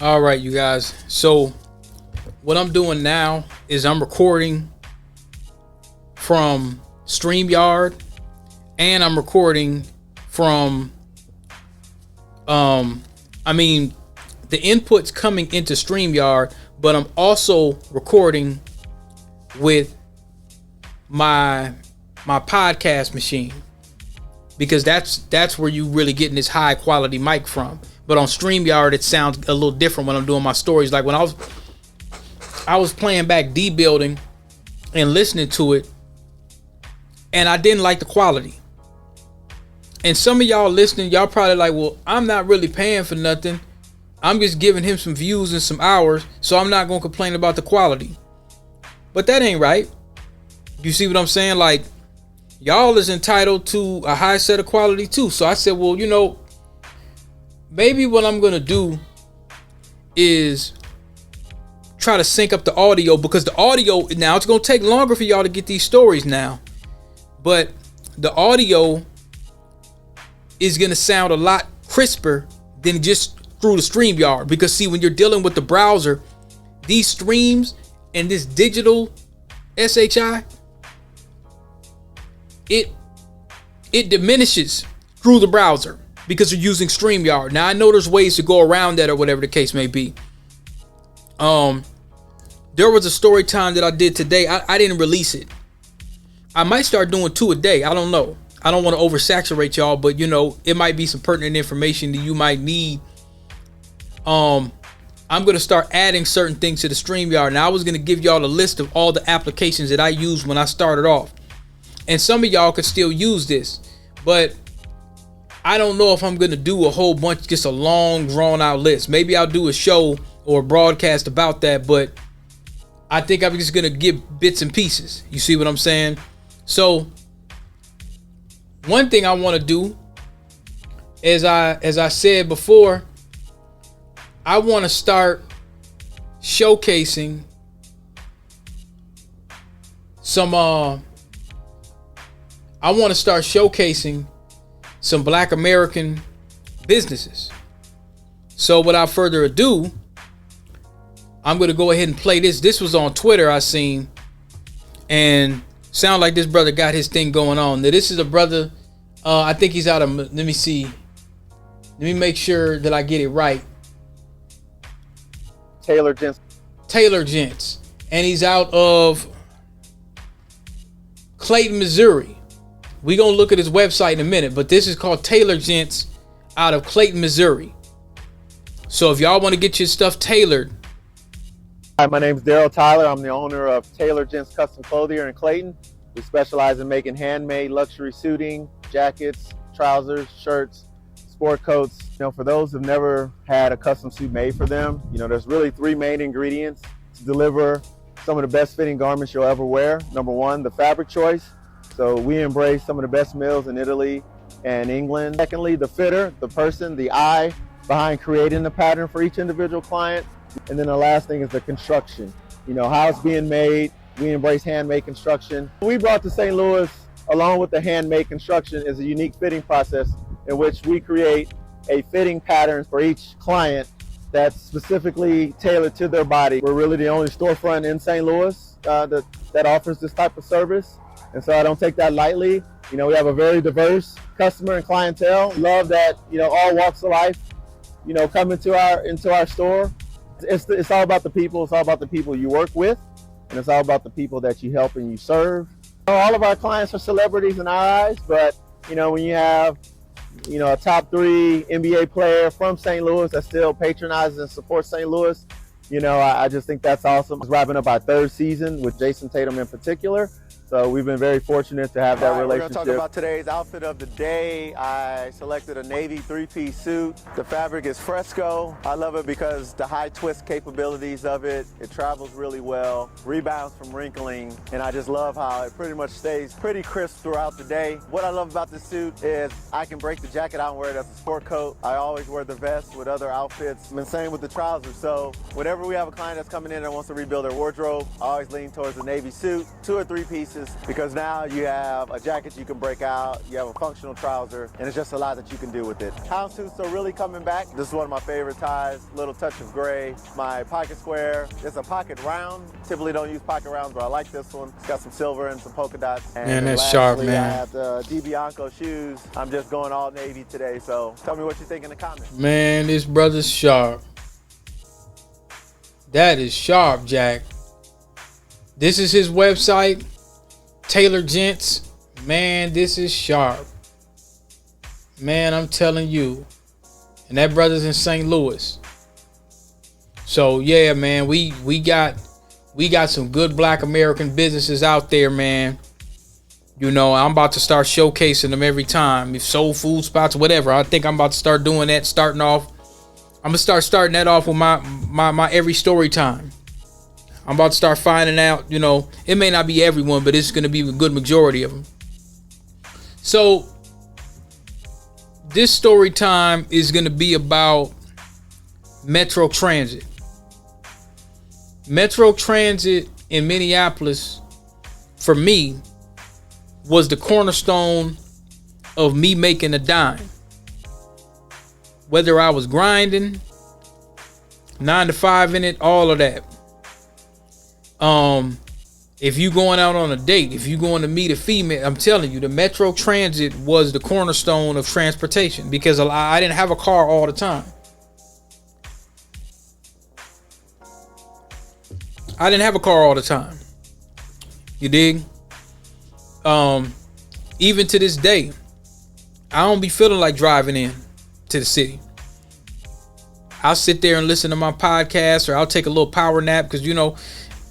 All right, you guys. So what I'm doing now is I'm recording from StreamYard and I'm recording from the input's coming into StreamYard, but I'm also recording with my podcast machine, because that's where you really getting this high quality mic from. But on StreamYard, it sounds a little different when I'm doing my stories. Like when I was playing back D Building and listening to it, and I didn't like the quality. And some of y'all listening, y'all probably like, well, I'm not really paying for nothing. I'm just giving him some views and some hours, so I'm not gonna complain about the quality. But that ain't right. You see what I'm saying? Like, y'all is entitled to a high set of quality too. So I said, well, maybe what I'm gonna do is try to sync up the audio, because the audio now, it's gonna take longer for y'all to get these stories now, but the audio is gonna sound a lot crisper than just through the StreamYard. Because see, when you're dealing with the browser, these streams and this digital SHI, it diminishes through the browser because you're using StreamYard. Now I know there's ways to go around that or whatever the case may be. There was a story time that I did today. I didn't release it. I might start doing 2 a day. I don't know. I don't want to oversaturate y'all, but it might be some pertinent information that you might need. I'm going to start adding certain things to the StreamYard. Now I was going to give y'all a list of all the applications that I used when I started off. And some of y'all could still use this, but I don't know if I'm going to do a whole bunch, just a long drawn out list. Maybe I'll do a show or a broadcast about that, but I think I'm just going to give bits and pieces. You see what I'm saying? So one thing I want to do, as I said before, I want to start showcasing some Black American businesses. So without further ado, I'm going to go ahead and play this. This was on Twitter, I seen, and sound like this brother got his thing going on. Now, this is a brother, I think he's out of, let me see. Let me make sure that I get it right. Taylor Gents. And he's out of Clayton, Missouri. We're going to look at his website in a minute, but this is called Taylor Gents out of Clayton, Missouri. So if y'all want to get your stuff tailored. Hi, my name is Daryl Tyler. I'm the owner of Taylor Gents Custom Clothing here in Clayton. We specialize in making handmade luxury suiting, jackets, trousers, shirts, sport coats. For those who've never had a custom suit made for them, there's really 3 main ingredients to deliver some of the best fitting garments you'll ever wear. Number 1, the fabric choice. So we embrace some of the best mills in Italy and England. Secondly, the fitter, the person, the eye behind creating the pattern for each individual client. And then the last thing is the construction. How it's being made. We embrace handmade construction. We brought to St. Louis, along with the handmade construction, is a unique fitting process in which we create a fitting pattern for each client that's specifically tailored to their body. We're really the only storefront in St. Louis that offers this type of service. And so I don't take that lightly. We have a very diverse customer and clientele. Love that, all walks of life, come into our store. It's all about the people. It's all about the people you work with. And it's all about the people that you help and you serve. All of our clients are celebrities in our eyes, but when you have a top 3 NBA player from St. Louis that still patronizes and supports St. Louis, I just think that's awesome. We're wrapping up our 3rd season with Jason Tatum in particular. So we've been very fortunate to have that relationship. We're going to talk about today's outfit of the day. I selected a navy 3-piece suit. The fabric is Fresco. I love it because the high twist capabilities of it. It travels really well, rebounds from wrinkling, and I just love how it pretty much stays pretty crisp throughout the day. What I love about this suit is I can break the jacket out and wear it as a sport coat. I always wear the vest with other outfits, and same with the trousers. So whenever we have a client that's coming in and wants to rebuild their wardrobe, I always lean towards the navy suit, 2 or 3 pieces. choices, because now you have a jacket you can break out, you have a functional trouser, and it's just a lot that you can do with it. Houndstooths are really coming back. This is one of my favorite ties, little touch of gray. My pocket square, it's a pocket round. Typically don't use pocket rounds, but I like this one. It's got some silver and some polka dots. And man, that's sharp, man. I have the DiBianco shoes. I'm just going all navy today, so tell me what you think in the comments. Man, this brother's sharp. That is sharp, Jack. This is his website, Taylor Gents. Man, this is sharp. Man, I'm telling you. And that brother's in St. Louis. So yeah, man, we got some good Black American businesses out there, man. You know, I'm about to start showcasing them every time. If soul food spots, whatever. I think I'm about to start doing that. I'm gonna starting that off with my every story time. I'm about to start finding out, you know, it may not be everyone, but it's gonna be a good majority of them. So this story time is gonna be about Metro Transit. Metro Transit in Minneapolis, for me, was the cornerstone of me making a dime. Whether I was grinding, 9 to 5 in it, all of that. If you going out on a date, if you going to meet a female, I'm telling you, the Metro Transit was the cornerstone of transportation, because I didn't have a car all the time. I didn't have a car all the time. You dig? Even to this day, I don't be feeling like driving in to the city. I'll sit there and listen to my podcast, or I'll take a little power nap, because, you know,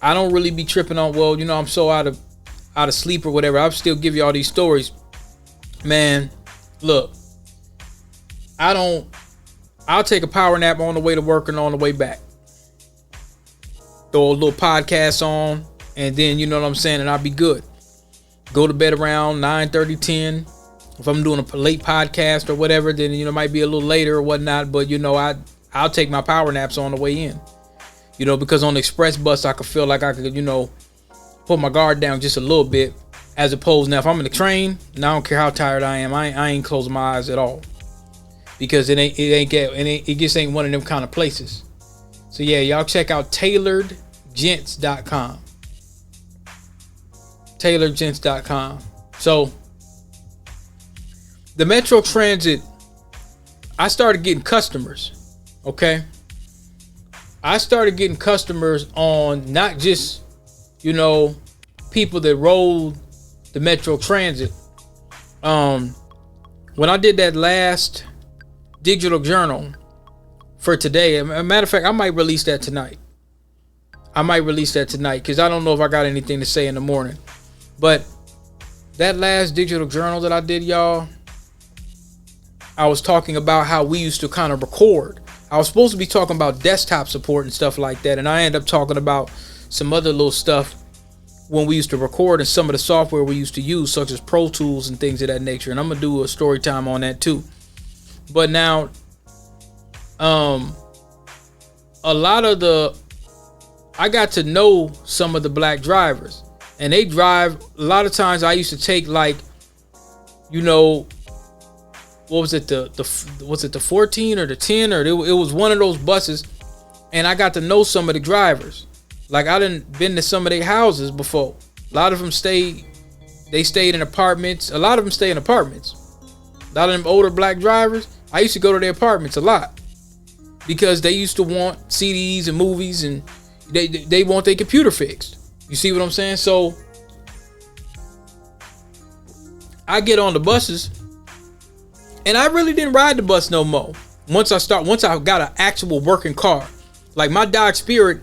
I don't really be tripping on, well, you know, I'm so out of sleep or whatever. I'll still give you all these stories. Man, look, I'll take a power nap on the way to work and on the way back. Throw a little podcast on, and then, you know what I'm saying, and I'll be good. Go to bed around 9:30, 10. If I'm doing a late podcast or whatever, then, you know, it might be a little later or whatnot. But, you know, I'll take my power naps on the way in. You know, because on the express bus, I could feel like I could, you know, put my guard down just a little bit. As opposed, now, if I'm in the train, and I don't care how tired I am, I ain't closing my eyes at all. Because it just ain't one of them kind of places. So, yeah, y'all check out tailoredgents.com. tailoredgents.com. So the Metro Transit, I started getting customers. Okay. I started getting customers on not just, you know, people that rode the Metro Transit. When I did that last digital journal for today, as a matter of fact, I might release that tonight. Because I don't know if I got anything to say in the morning. But that last digital journal that I did, y'all, I was talking about how we used to kind of record. I was supposed to be talking about desktop support and stuff like that, and I ended up talking about some other little stuff when we used to record and some of the software we used to use, such as Pro Tools and things of that nature. And I'm gonna do a story time on that too. But now, I got to know some of the black drivers, and they drive. A lot of times, I used to take, like, you know, what was it, was it the 14 or the 10, or it was one of those buses, and I got to know some of the drivers. Like, I done been to some of their houses before. A lot of them stayed in apartments. A lot of them stay in apartments. A lot of them older black drivers, I used to go to their apartments a lot, because they used to want CDs and movies, and they want their computer fixed. You see what I'm saying? So I get on the buses, and I really didn't ride the bus no more. Once I got an actual working car, like my Dodge Spirit,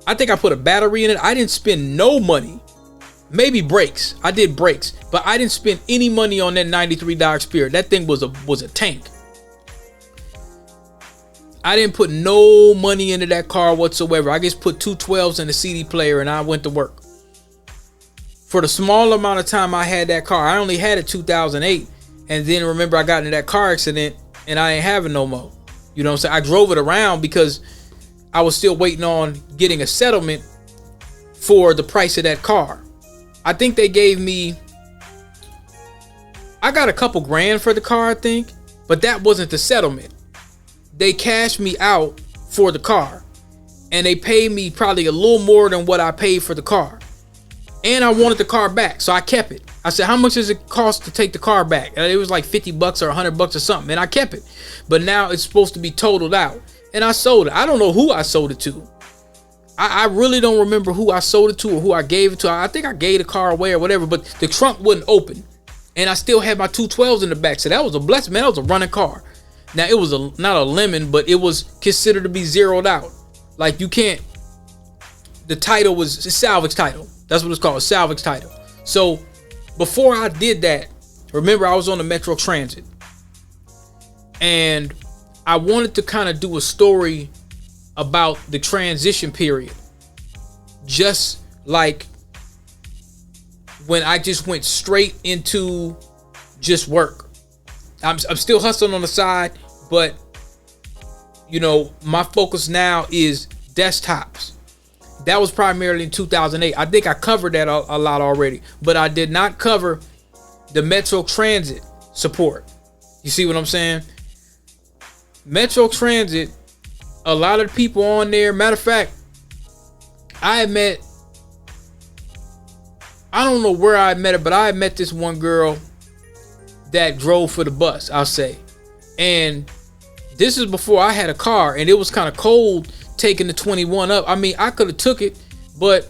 I think I put a battery in it. I didn't spend no money. Maybe brakes. I did brakes, but I didn't spend any money on that 93 Dodge Spirit. That thing was a tank. I didn't put no money into that car whatsoever. I just put 212s in the CD player, and I went to work. For the small amount of time I had that car, I only had it 2008. And then remember, I got into that car accident, and I ain't having no more. You know what I'm saying? I drove it around because I was still waiting on getting a settlement for the price of that car. I think they gave me, I got a couple grand for the car, I think, but that wasn't the settlement. They cashed me out for the car, and they paid me probably a little more than what I paid for the car. And I wanted the car back, so I kept it. I said, how much does it cost to take the car back? And it was like $50 or $100 or something, and I kept it. But now it's supposed to be totaled out, and I sold it. I don't know who I sold it to. I really don't remember who I sold it to or who I gave it to. I think I gave the car away or whatever, but the trunk wouldn't open. And I still had my 212s in the back. So that was a blessing, man. That was a running car. Now, it was not a lemon, but it was considered to be zeroed out. Like, you can't, the title was a salvage title. That's what it's called, a salvage title. So before I did that, remember, I was on the Metro Transit. And I wanted to kind of do a story about the transition period, just like when I just went straight into just work. I'm still hustling on the side, but you know, my focus now is desktops. That was primarily in 2008. I think I covered that a lot already, but I did not cover the Metro Transit support. You see what I'm saying? Metro Transit, a lot of people on there. Matter of fact, I don't know where I met her, but I met this one girl that drove for the bus, I'll say. And this is before I had a car, and it was kind of cold taking the 21 up. I mean, I could have took it, but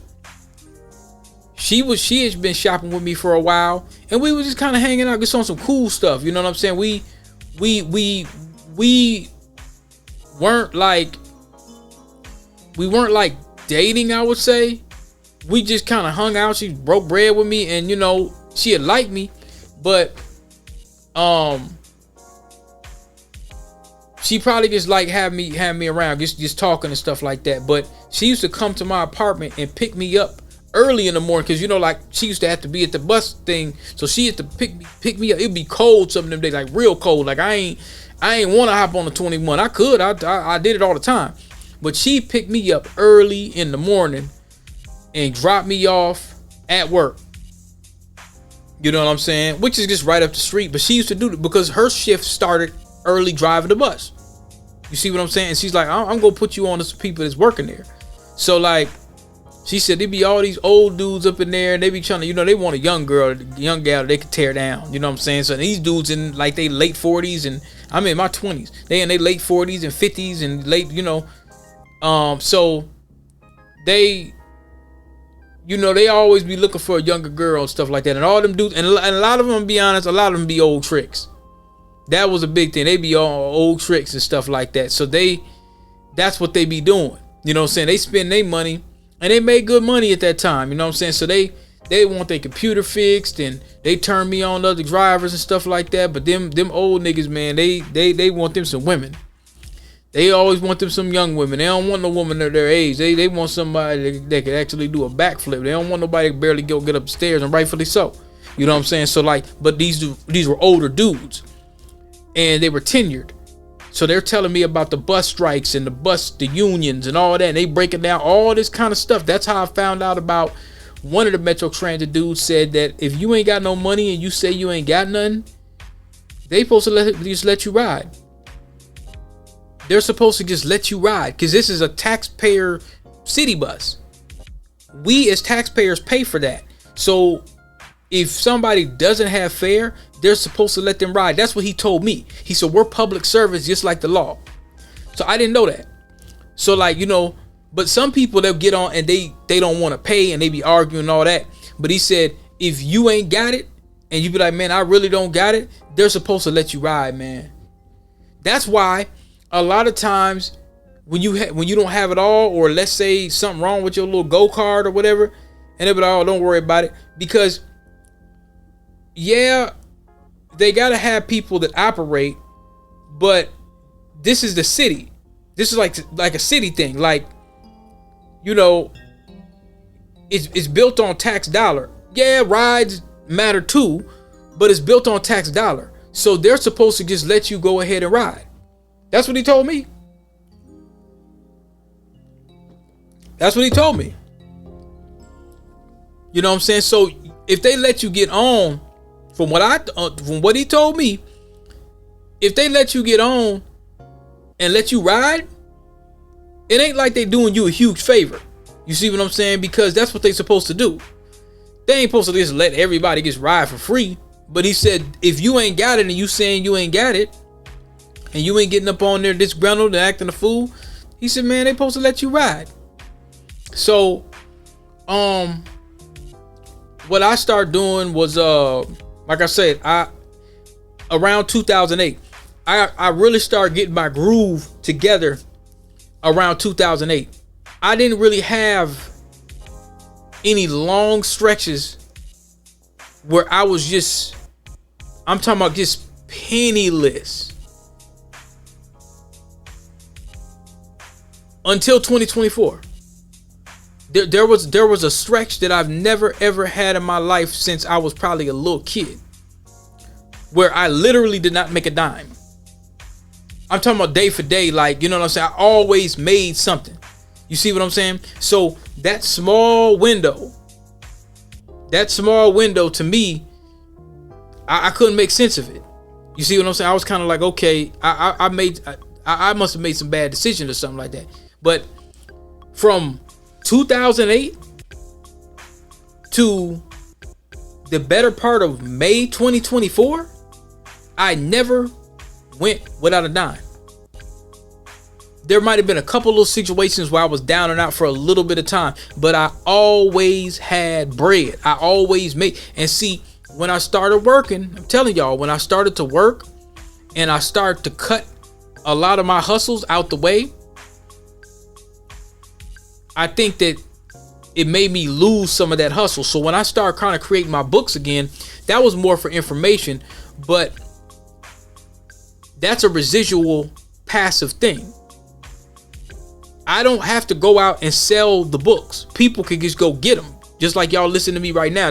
she had been shopping with me for a while, and we were just kind of hanging out, just on some cool stuff. You know what I'm saying? We weren't like dating, I would say. We just kind of hung out. She broke bread with me, and you know, she had liked me, but she probably just like have me around, just talking and stuff like that. But she used to come to my apartment and pick me up early in the morning, because you know, like, she used to have to be at the bus thing, so she had to pick me up. It'd be cold some of them days, like real cold. Like I ain't want to hop on the 21. I could, I did it all the time, but she picked me up early in the morning and dropped me off at work. You know what I'm saying? Which is just right up the street. But she used to do it because her shift started early driving the bus. You see what I'm saying? And she's like, I'm gonna put you on to some people that's working there. So like, she said there be all these old dudes up in there, and they be trying to, you know, they want a young gal they could tear down. You know what I'm saying? So these dudes in like they late 40s, and I'm in my 20s. They in their late 40s and 50s and late, you know. So they, you know, they always be looking for a younger girl and stuff like that. And all them dudes, and a lot of them, to be honest, a lot of them be old tricks. That was a big thing. They be all old tricks and stuff like that. So that's what they be doing. You know what I'm saying? They spend their money, and they made good money at that time. You know what I'm saying? So they want their computer fixed, and they turn me on to other drivers and stuff like that. But them old niggas, man, they want them some women. They always want them some young women. They don't want no woman of their age. They want somebody that can actually do a backflip. They don't want nobody that barely get up the stairs, and rightfully so. You know what I'm saying? So like, but these were older dudes, and they were tenured. So they're telling me about the bus strikes and the unions and all that. And they breaking down all this kind of stuff. That's how I found out about one of the Metro Transit dudes said that if you ain't got no money and you say you ain't got nothing, they supposed to just let you ride. They're supposed to just let you ride, because this is a taxpayer city bus. We as taxpayers pay for that. So if somebody doesn't have fare, they're supposed to let them ride. That's what he told me. He said, we're public service just like the law. So I didn't know that. So like, you know, but some people, they'll get on and they don't want to pay, and they be arguing and all that. But he said, if you ain't got it and you be like, man, I really don't got it, they're supposed to let you ride, man. That's why a lot of times when you don't have it all, or let's say something wrong with your little go-kart or whatever, and they'll be like, oh, don't worry about it. Because yeah, they got to have people that operate, but this is the city. This is like a city thing. Like, you know, it's built on tax dollar. Yeah, rides matter too, but it's built on tax dollar. So they're supposed to just let you go ahead and ride. That's what he told me. That's what he told me. You know what I'm saying? So if they let you get on, from what he told me, if they let you get on and let you ride, it ain't like they doing you a huge favor. You see what I'm saying? Because that's what they supposed to do. They ain't supposed to just let everybody just ride for free. But he said, if you ain't got it and you saying you ain't got it, and you ain't getting up on there disgruntled and acting a fool, he said, man, they supposed to let you ride. So, what I started doing was, like I said, around 2008, I really started getting my groove together around 2008. I didn't really have any long stretches where I was just, I'm talking about just penniless, until 2024. There was a stretch that I've never ever had in my life since I was probably a little kid, where I literally did not make a dime. I'm talking about day for day, like, you know what I'm saying? I always made something. You see what I'm saying? So that small window to me, I couldn't make sense of it. You see what I'm saying? I was kind of like, okay, I must have made some bad decisions or something like that. But from 2008 to the better part of May 2024, I never went without a dime. There might have been a couple little situations where I was down and out for a little bit of time, but I always had bread. I always made. And see, when I started working, I'm telling y'all, when I started to work and I started to cut a lot of my hustles out the way, I think that it made me lose some of that hustle. So when I started kind of creating my books again, that was more for information, but that's a residual passive thing. I don't have to go out and sell the books. People can just go get them. Just like y'all listen to me right now.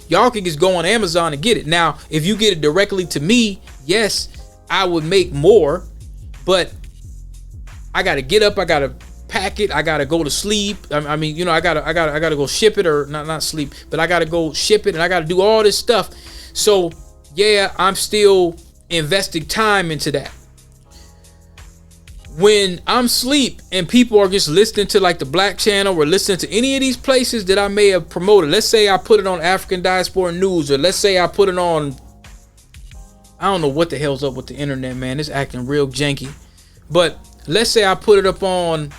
Y'all can just go on Amazon and get it. Now, if you get it directly to me, yes, I would make more, but I got to get up. I got to pack it. I got to go to sleep. I mean, you know, I got to go ship it, or not sleep, but I got to go ship it, and I got to do all this stuff. So yeah, I'm still investing time into that. When I'm asleep and people are just listening to like the Black Channel or listening to any of these places that I may have promoted, let's say I put it on African Diaspora News, or let's say I put it on, I don't know what the hell's up with the internet, man. It's acting real janky. But let's say I put it up on,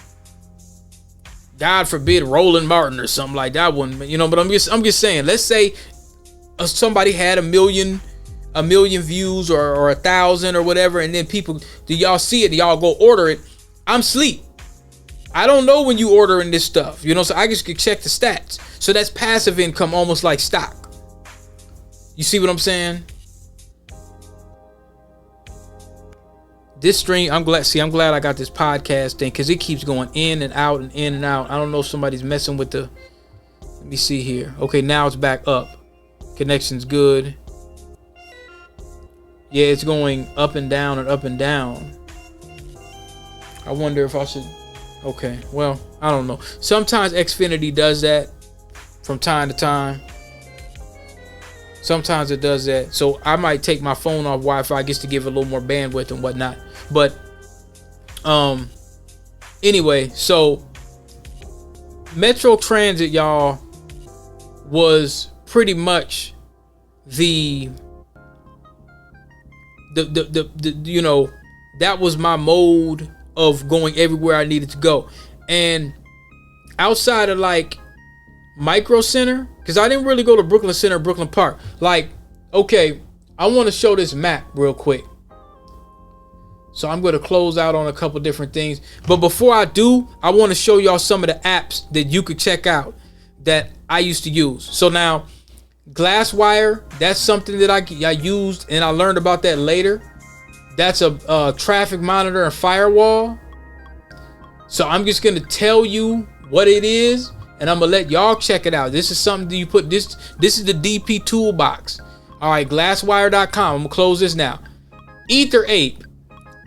God forbid, Roland Martin or something like that one, you know. But I'm just saying, let's say somebody had a million views or 1,000 or whatever, and then people, do y'all see it? Do y'all go order it? I'm asleep. I don't know when you ordering this stuff, you know, so I just can check the stats. So that's passive income, almost like stock. You see what I'm saying? This stream, I'm glad I got this podcast thing, because it keeps going in and out and in and out. I don't know if somebody's messing with the, let me see here. Okay, now it's back up. Connection's good. Yeah, it's going up and down and up and down. I wonder if I should. Okay, well, I don't know. Sometimes Xfinity does that from time to time. Sometimes it does that. So I might take my phone off Wi-Fi just to give it a little more bandwidth and whatnot. But anyway, so Metro Transit, y'all, was pretty much the you know, that was my mode of going everywhere I needed to go. And outside of like Micro Center, because I didn't really go to Brooklyn Center, Brooklyn Park. Like, okay, I want to show this map real quick. So I'm going to close out on a couple different things. But before I do, I want to show y'all some of the apps that you could check out that I used to use. So now, Glasswire, that's something that I used, and I learned about that later. That's a traffic monitor and firewall. So I'm just going to tell you what it is, and I'm going to let y'all check it out. This is something that you put, this is the DP toolbox. All right, glasswire.com. I'm going to close this now. Ether 8,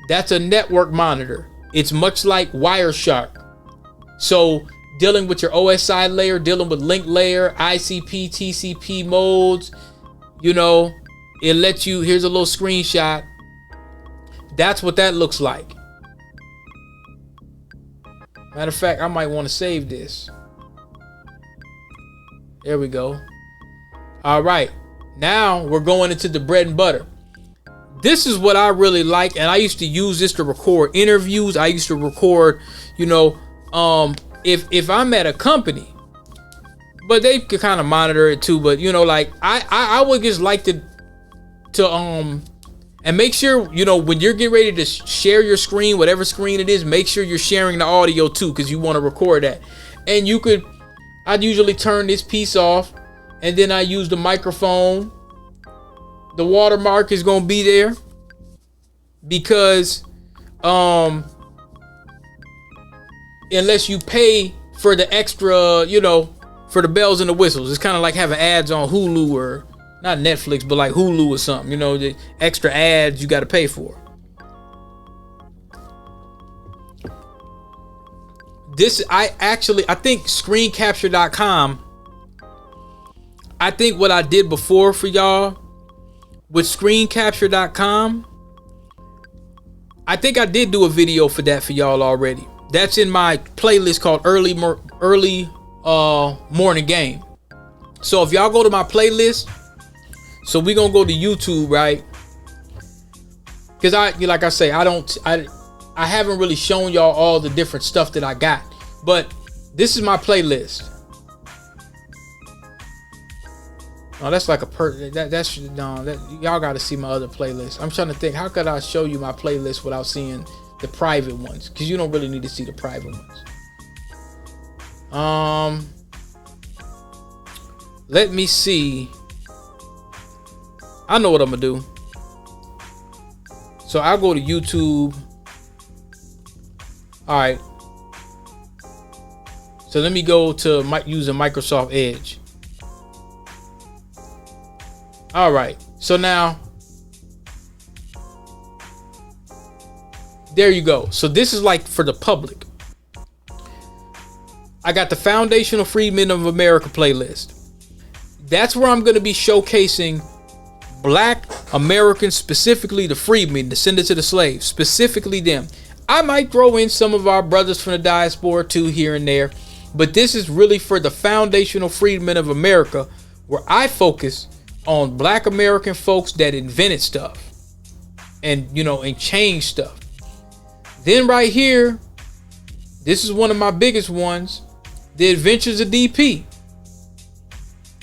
that's a network monitor. It's much like Wireshark. So dealing with your OSI layer, dealing with link layer, ICP, TCP modes. You know, it lets you, here's a little screenshot. That's what that looks like. Matter of fact, I might want to save this. There we go. All right. Now we're going into the bread and butter. This is what I really like, and I used to use this to record interviews. I used to record, you know, if I'm at a company, but they could kind of monitor it too. But you know, like I would just like to and make sure, you know, when you're getting ready to share your screen, whatever screen it is, make sure you're sharing the audio too, because you want to record that. And you could, I'd usually turn this piece off, and then I use the microphone. The watermark is going to be there because unless you pay for the extra, you know, for the bells and the whistles. It's kind of like having ads on Hulu, or not Netflix, but like Hulu or something, you know, the extra ads you got to pay for. This, I think screencapture.com, I think what I did before for y'all with screencapture.com, I think I did do a video for that for y'all already. That's in my playlist called early morning game. So if y'all go to my playlist, so we gonna go to YouTube, right? Because like I say, I haven't really shown y'all all the different stuff that I got, but this is my playlist. Oh, that's like y'all got to see my other playlist. I'm trying to think, how could I show you my playlist without seeing the private ones? Because you don't really need to see the private ones. Let me see. I know what I'm gonna do. So I'll go to YouTube. All right. So let me go to using Microsoft Edge. All right, so now there you go. So this is like for the public. I got the Foundational Freedmen of America playlist. That's where I'm going to be showcasing Black Americans, specifically the freedmen, descendants of the slaves, specifically them. I might throw in some of our brothers from the diaspora too here and there, but this is really for the Foundational Freedmen of America, where I focus on Black American folks that invented stuff and, you know, and changed stuff. Then right here, this is one of my biggest ones, The Adventures of DP.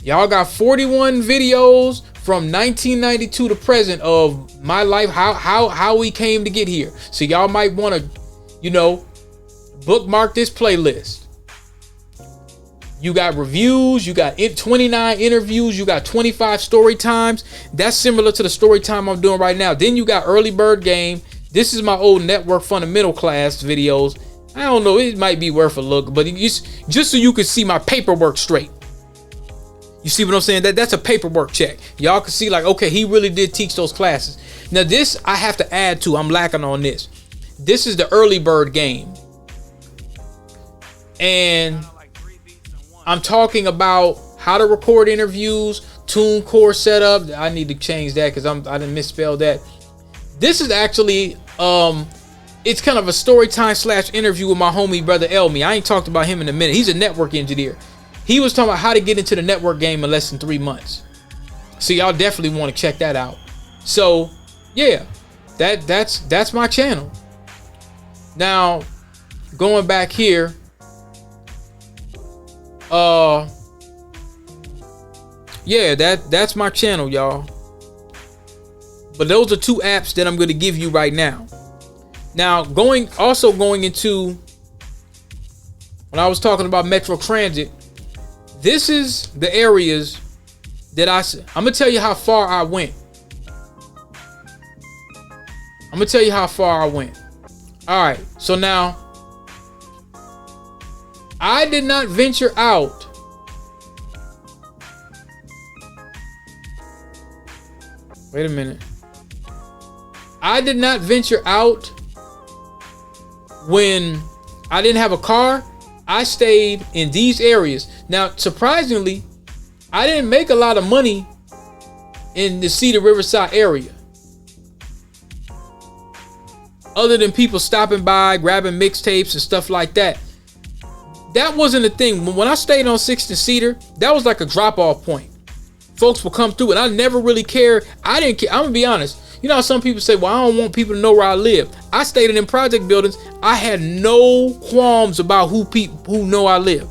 Y'all got 41 videos from 1992 to present of my life, how we came to get here. So y'all might want to, you know, bookmark this playlist. You got reviews, you got 29 interviews, you got 25 story times. That's similar to the story time I'm doing right now. Then you got early bird game. This is my old network fundamental class videos. I don't know, it might be worth a look, but just so you can see my paperwork straight. You see what I'm saying? That's a paperwork check. Y'all can see like, okay, he really did teach those classes. Now this I have to add to, I'm lacking on this. This is the early bird game. And I'm talking about how to record interviews, TuneCore setup. I need to change that because I didn't misspell that. This is actually, it's kind of a story time / interview with my homie brother Elmi. I ain't talked about him in a minute. He's a network engineer. He was talking about how to get into the network game in less than 3 months. So y'all definitely want to check that out. So yeah, that's my channel. Now going back here. Yeah, that's my channel, y'all. But those are 2 apps that I'm going to give you right now. Now, going into when I was talking about Metro Transit, this is the areas that I'm going to tell you how far I went. All right. So now I did not venture out wait a minute. I did not venture out when I didn't have a car. I stayed in these areas. Now, surprisingly, I didn't make a lot of money in the Cedar Riverside area, other than people stopping by, grabbing mixtapes and stuff like that. That wasn't a thing. When I stayed on 6th and Cedar, that was like a drop-off point. Folks would come through, and I never really cared. I didn't care. I'm gonna be honest. You know how some people say, well, I don't want people to know where I live. I stayed in them project buildings. I had no qualms about who know I live.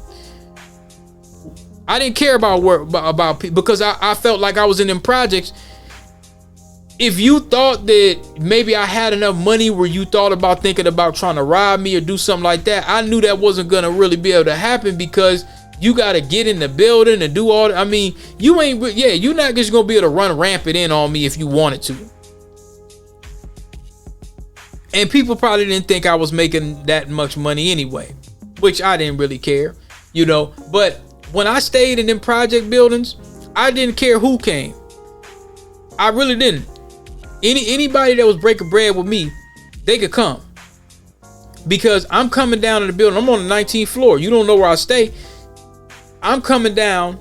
I didn't care about people, because I felt like I was in them projects. If you thought that maybe I had enough money where you thought about thinking about trying to rob me or do something like that, I knew that wasn't gonna really be able to happen, because you gotta get in the building and do all that. I mean, you're not just gonna be able to run rampant in on me if you wanted to. And people probably didn't think I was making that much money anyway, which I didn't really care, you know. But when I stayed in them project buildings, I didn't care who came. I really didn't. Anybody that was breaking bread with me, they could come, because I'm coming down to the building. I'm on the 19th floor. You don't know where I stay. I'm coming down,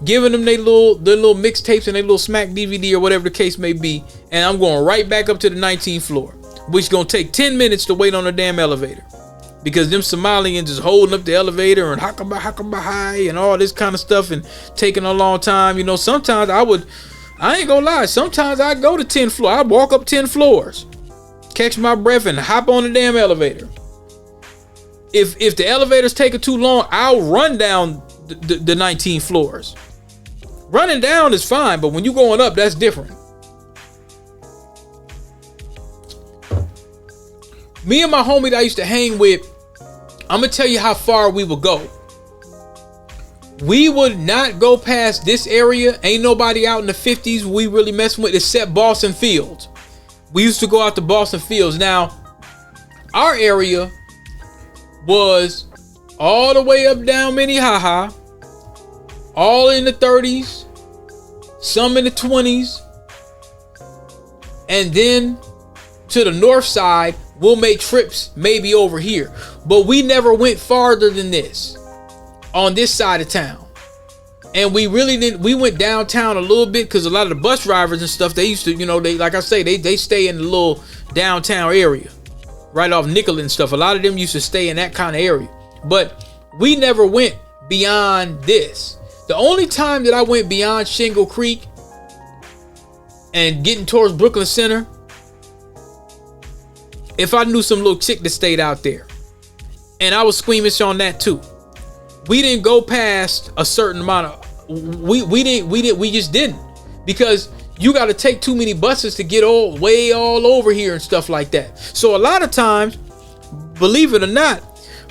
giving them their little mixtapes and their little smack DVD or whatever the case may be, and I'm going right back up to the 19th floor, which is gonna take 10 minutes to wait on the damn elevator, because them Somalians is holding up the elevator and hakaba high and all this kind of stuff and taking a long time. You know, sometimes I ain't gonna lie, sometimes I go to 10th floor. I walk up 10 floors, catch my breath, and hop on the damn elevator. If the elevator's taking too long, I'll run down the 19 floors. Running down is fine, but when you going up, that's different. Me and my homie that I used to hang with, I'm gonna tell you how far we would go. We would not go past this area. Ain't nobody out in the 50s we really messing with except Boston Fields. We used to go out to Boston Fields. Now, our area was all the way up down Minnehaha, all in the 30s, some in the 20s, and then to the north side, we'll make trips maybe over here. But we never went farther than this on this side of town. And we really didn't. We went downtown a little bit, because a lot of the bus drivers and stuff, they used to, you know, they, like I say, they stay in the little downtown area right off Nicollet and stuff. A lot of them used to stay in that kind of area, but we never went beyond this. The only time that I went beyond Shingle Creek and getting towards Brooklyn Center, if I knew some little chick that stayed out there, and I was squeamish on that too. We didn't go past a certain amount of, we just didn't, because you got to take too many buses to get way all over here and stuff like that. So a lot of times, believe it or not,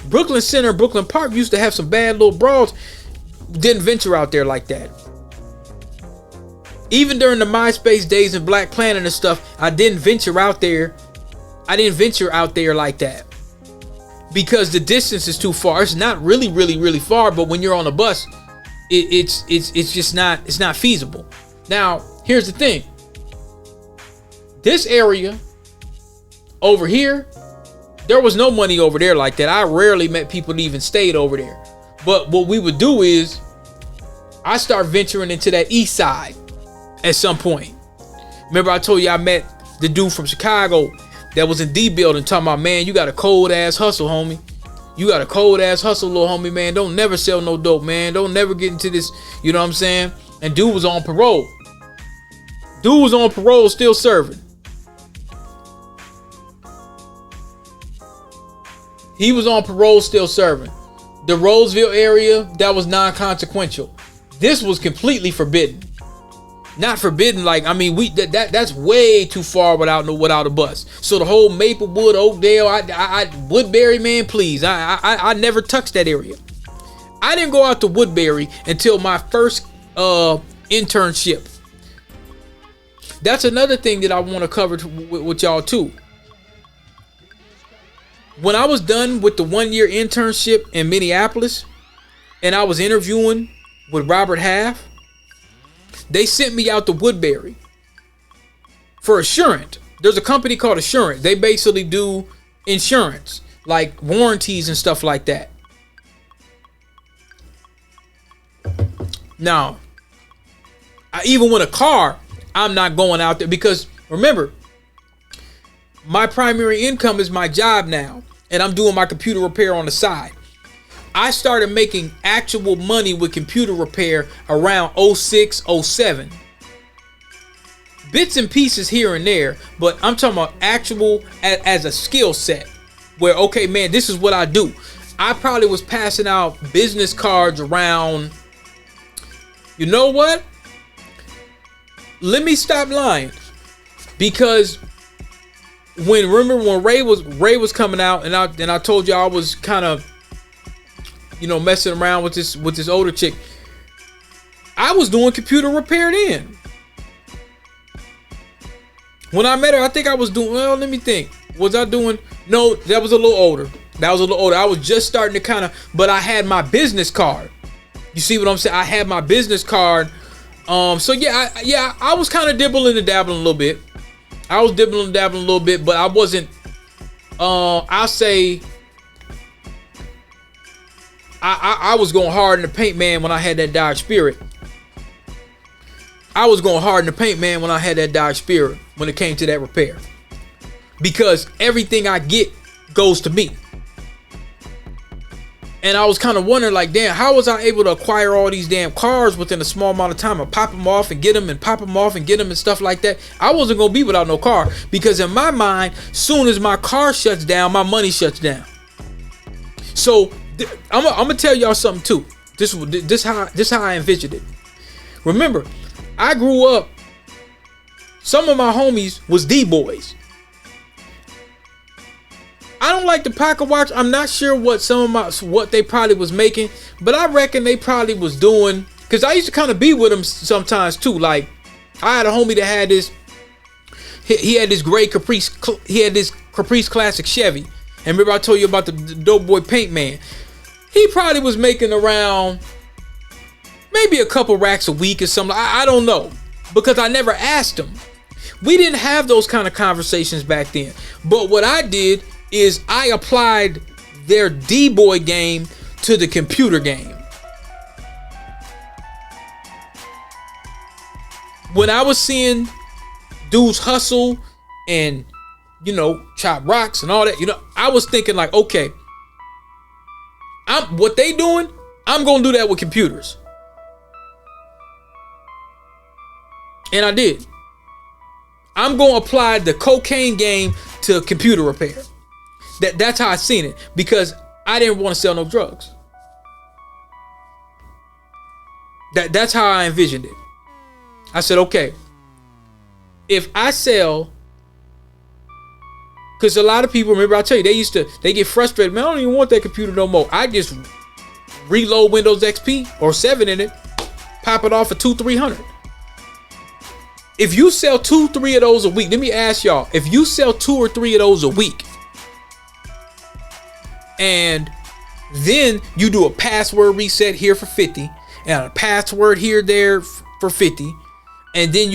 Brooklyn Center, Brooklyn Park used to have some bad little brawls. Didn't venture out there like that. Even during the MySpace days and Black Planet and stuff, I didn't venture out there. I didn't venture out there like that, because the distance is too far. It's not really far, but when you're on a bus, it's just not, it's not feasible. Now, here's the thing. This area over here, there was no money over there like that. I rarely met people that even stayed over there. But what we would do is, I start venturing into that east side at some point. Remember I told you I met the dude from Chicago that was in D building, talking about, man, you got a cold ass hustle, homie. You got a cold ass hustle, little homie, man. Don't never sell no dope, man. Don't never get into this, you know what I'm saying? And dude was on parole. Dude was on parole, still serving. He was on parole, still serving. The Roseville area, that was non-consequential. This was completely forbidden. Not forbidden, like, I mean, that's way too far without a bus. So the whole Maplewood, Oakdale, Woodbury, man, please, I never touched that area. I didn't go out to Woodbury until my first internship. That's another thing that I want to cover with y'all too. When I was done with the 1-year internship in Minneapolis, and I was interviewing with Robert Half, they sent me out to Woodbury for Assurant. There's a company called Assurant. They basically do insurance, like warranties and stuff like that. Now, even with a car, I'm not going out there because remember, my primary income is my job now, and I'm doing my computer repair on the side. I started making actual money with computer repair around 06, 07. Bits and pieces here and there, but I'm talking about actual as a skill set where, okay, man, this is what I do. I probably was passing out business cards around, you know what? Let me stop lying, because when Ray was coming out, and I told you I was kind of, messing around with this older chick. I was doing computer repair then. When I met her, I think I was doing, well, let me think. Was I doing? No, that was a little older. I was just starting to but I had my business card. You see what I'm saying? I had my business card. So yeah, I was kind of dibbling and dabbling a little bit. But I wasn't, I'll say, I was going hard in the paint, man, when I had that Dodge Spirit. When it came to that repair. Because everything I get goes to me. And I was kind of wondering, like, damn, how was I able to acquire all these damn cars within a small amount of time? I pop them off and get them and pop them off and get them and stuff like that. I wasn't going to be without no car, because in my mind, soon as my car shuts down, my money shuts down. So I'm going to tell y'all something too. This how I envisioned it. Remember, I grew up, some of my homies was D-boys. I don't like the pocket watch. I'm not sure what they probably was making, but I reckon they probably was doing, because I used to kind of be with them sometimes too. Like, I had a homie that had this, he had this gray Caprice, he had this Caprice Classic Chevy. And remember I told you about the dope boy paint man. He probably was making around maybe a couple racks a week or something. I don't know, because I never asked him. We didn't have those kind of conversations back then. But what I did is I applied their D-boy game to the computer game. When I was seeing dudes hustle and, chop rocks and all that, I was thinking like, okay, what they doing, I'm gonna do that with computers. And I did. I'm gonna apply the cocaine game to computer repair. That's how I seen it, because I didn't want to sell no drugs. That's how I envisioned it. I said, okay, if I sell, because a lot of people, remember I tell you, they get frustrated, man, I don't even want that computer no more. I just reload Windows XP or 7 in it, pop it off for $200-$300. If you sell 2-3 of those a week, let me ask y'all, if you sell 2 or 3 of those a week, and then you do a password reset here for 50, and a password here there for 50, and then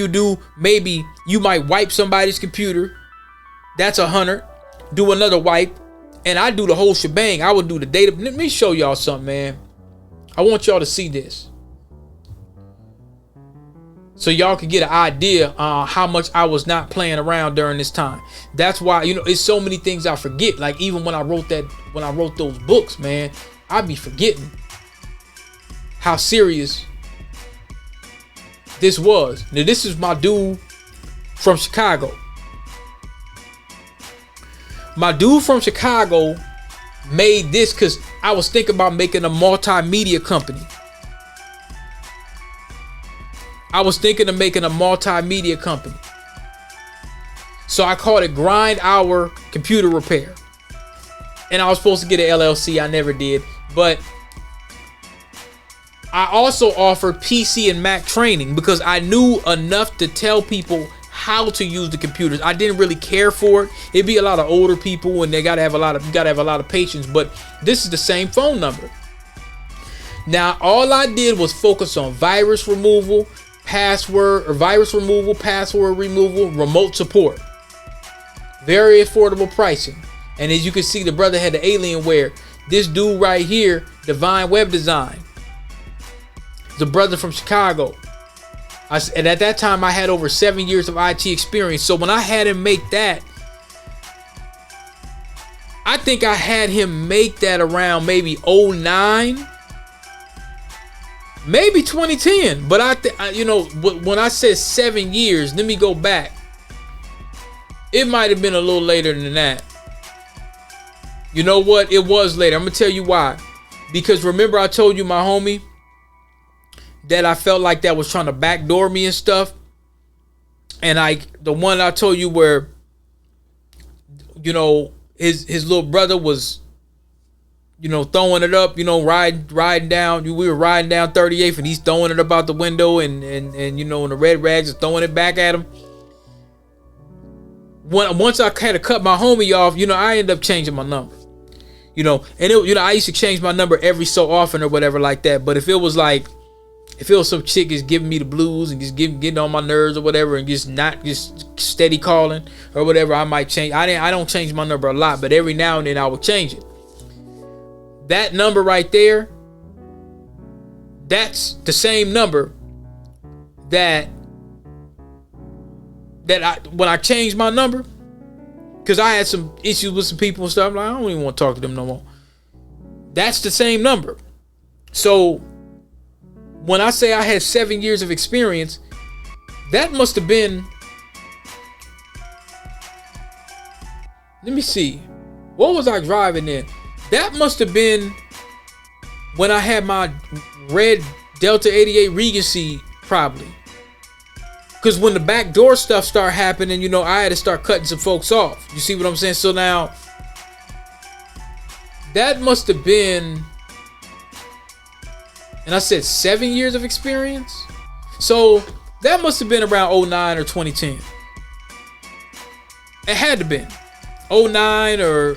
maybe you might wipe somebody's computer, that's 100. Do another wipe, and I do the whole shebang. I would do the data. Let me show y'all something, man. I want y'all to see this, so y'all can get an idea how much I was not playing around during this time. That's why, it's so many things I forget. Like, even when I wrote those books, man, I'd be forgetting how serious this was. Now, this is my dude from Chicago. My dude from Chicago made this because I was thinking about making a multimedia company. So I called it Grind Hour Computer Repair. And I was supposed to get an LLC. I never did. But I also offered PC and Mac training, because I knew enough to tell people how to use the computers. I didn't really care for it. It'd be a lot of older people, and you gotta have a lot of patience. But this is the same phone number. Now, all I did was focus on virus removal, password removal, remote support. Very affordable pricing. And as you can see, the brother had the Alienware. This dude right here, Divine Web Design. The brother from Chicago. And at that time, I had over 7 years of IT experience. So when I had him make that, I think I had him make that around maybe 09, maybe 2010. But when I said 7 years, let me go back. It might have been a little later than that. You know what? It was later. I'm going to tell you why. Because remember I told you my homie that I felt like that was trying to backdoor me and stuff. And the one I told you where, his little brother was, throwing it up, riding down. We were riding down 38th and he's throwing it up out the window and the red rags is throwing it back at him. Once I kind of cut my homie off, I ended up changing my number. I used to change my number every so often or whatever like that. But if it was some chick is giving me the blues and just getting on my nerves or whatever and just not just steady calling or whatever, I might change. I don't change my number a lot, but every now and then I would change it. That number right there, that's the same number that when I changed my number, because I had some issues with some people and stuff, I'm like, I don't even want to talk to them no more. That's the same number. So when I say I had 7 years of experience, that must have been, let me see, what was I driving in? That must have been when I had my red Delta 88 Regency, probably. Because when the backdoor stuff started happening, I had to start cutting some folks off. You see what I'm saying? So now, that must have been, and I said 7 years of experience. So that must have been around 09 or 2010. It had to been 09 or,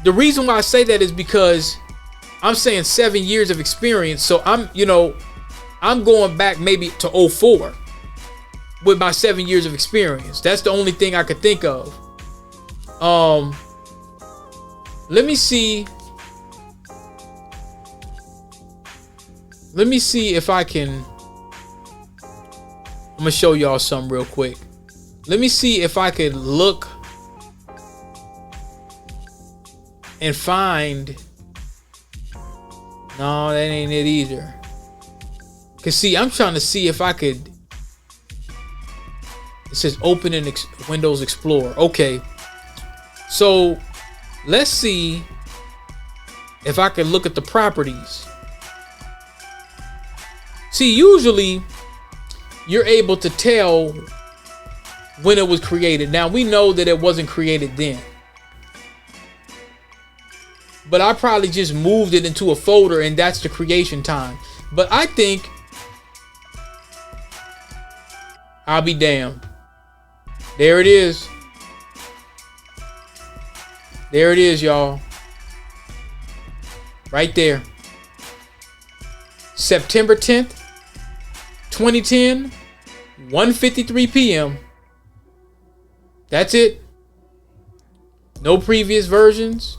the reason why I say that is because I'm saying 7 years of experience. So I'm going back maybe to 04 with my 7 years of experience. That's the only thing I could think of. Let me see if I can. I'm gonna show y'all something real quick. Let me see if I could look and find. No, that ain't it either. Cause see, I'm trying to see if I could. It says open in Windows Explorer. Okay, so let's see if I can look at the properties. See, usually you're able to tell when it was created. Now we know that it wasn't created then, but I probably just moved it into a folder and that's the creation time. But I think, I'll be damned. There it is. There it is, y'all. Right there. September 10th, 2010, 1:53 p.m. That's it. No previous versions.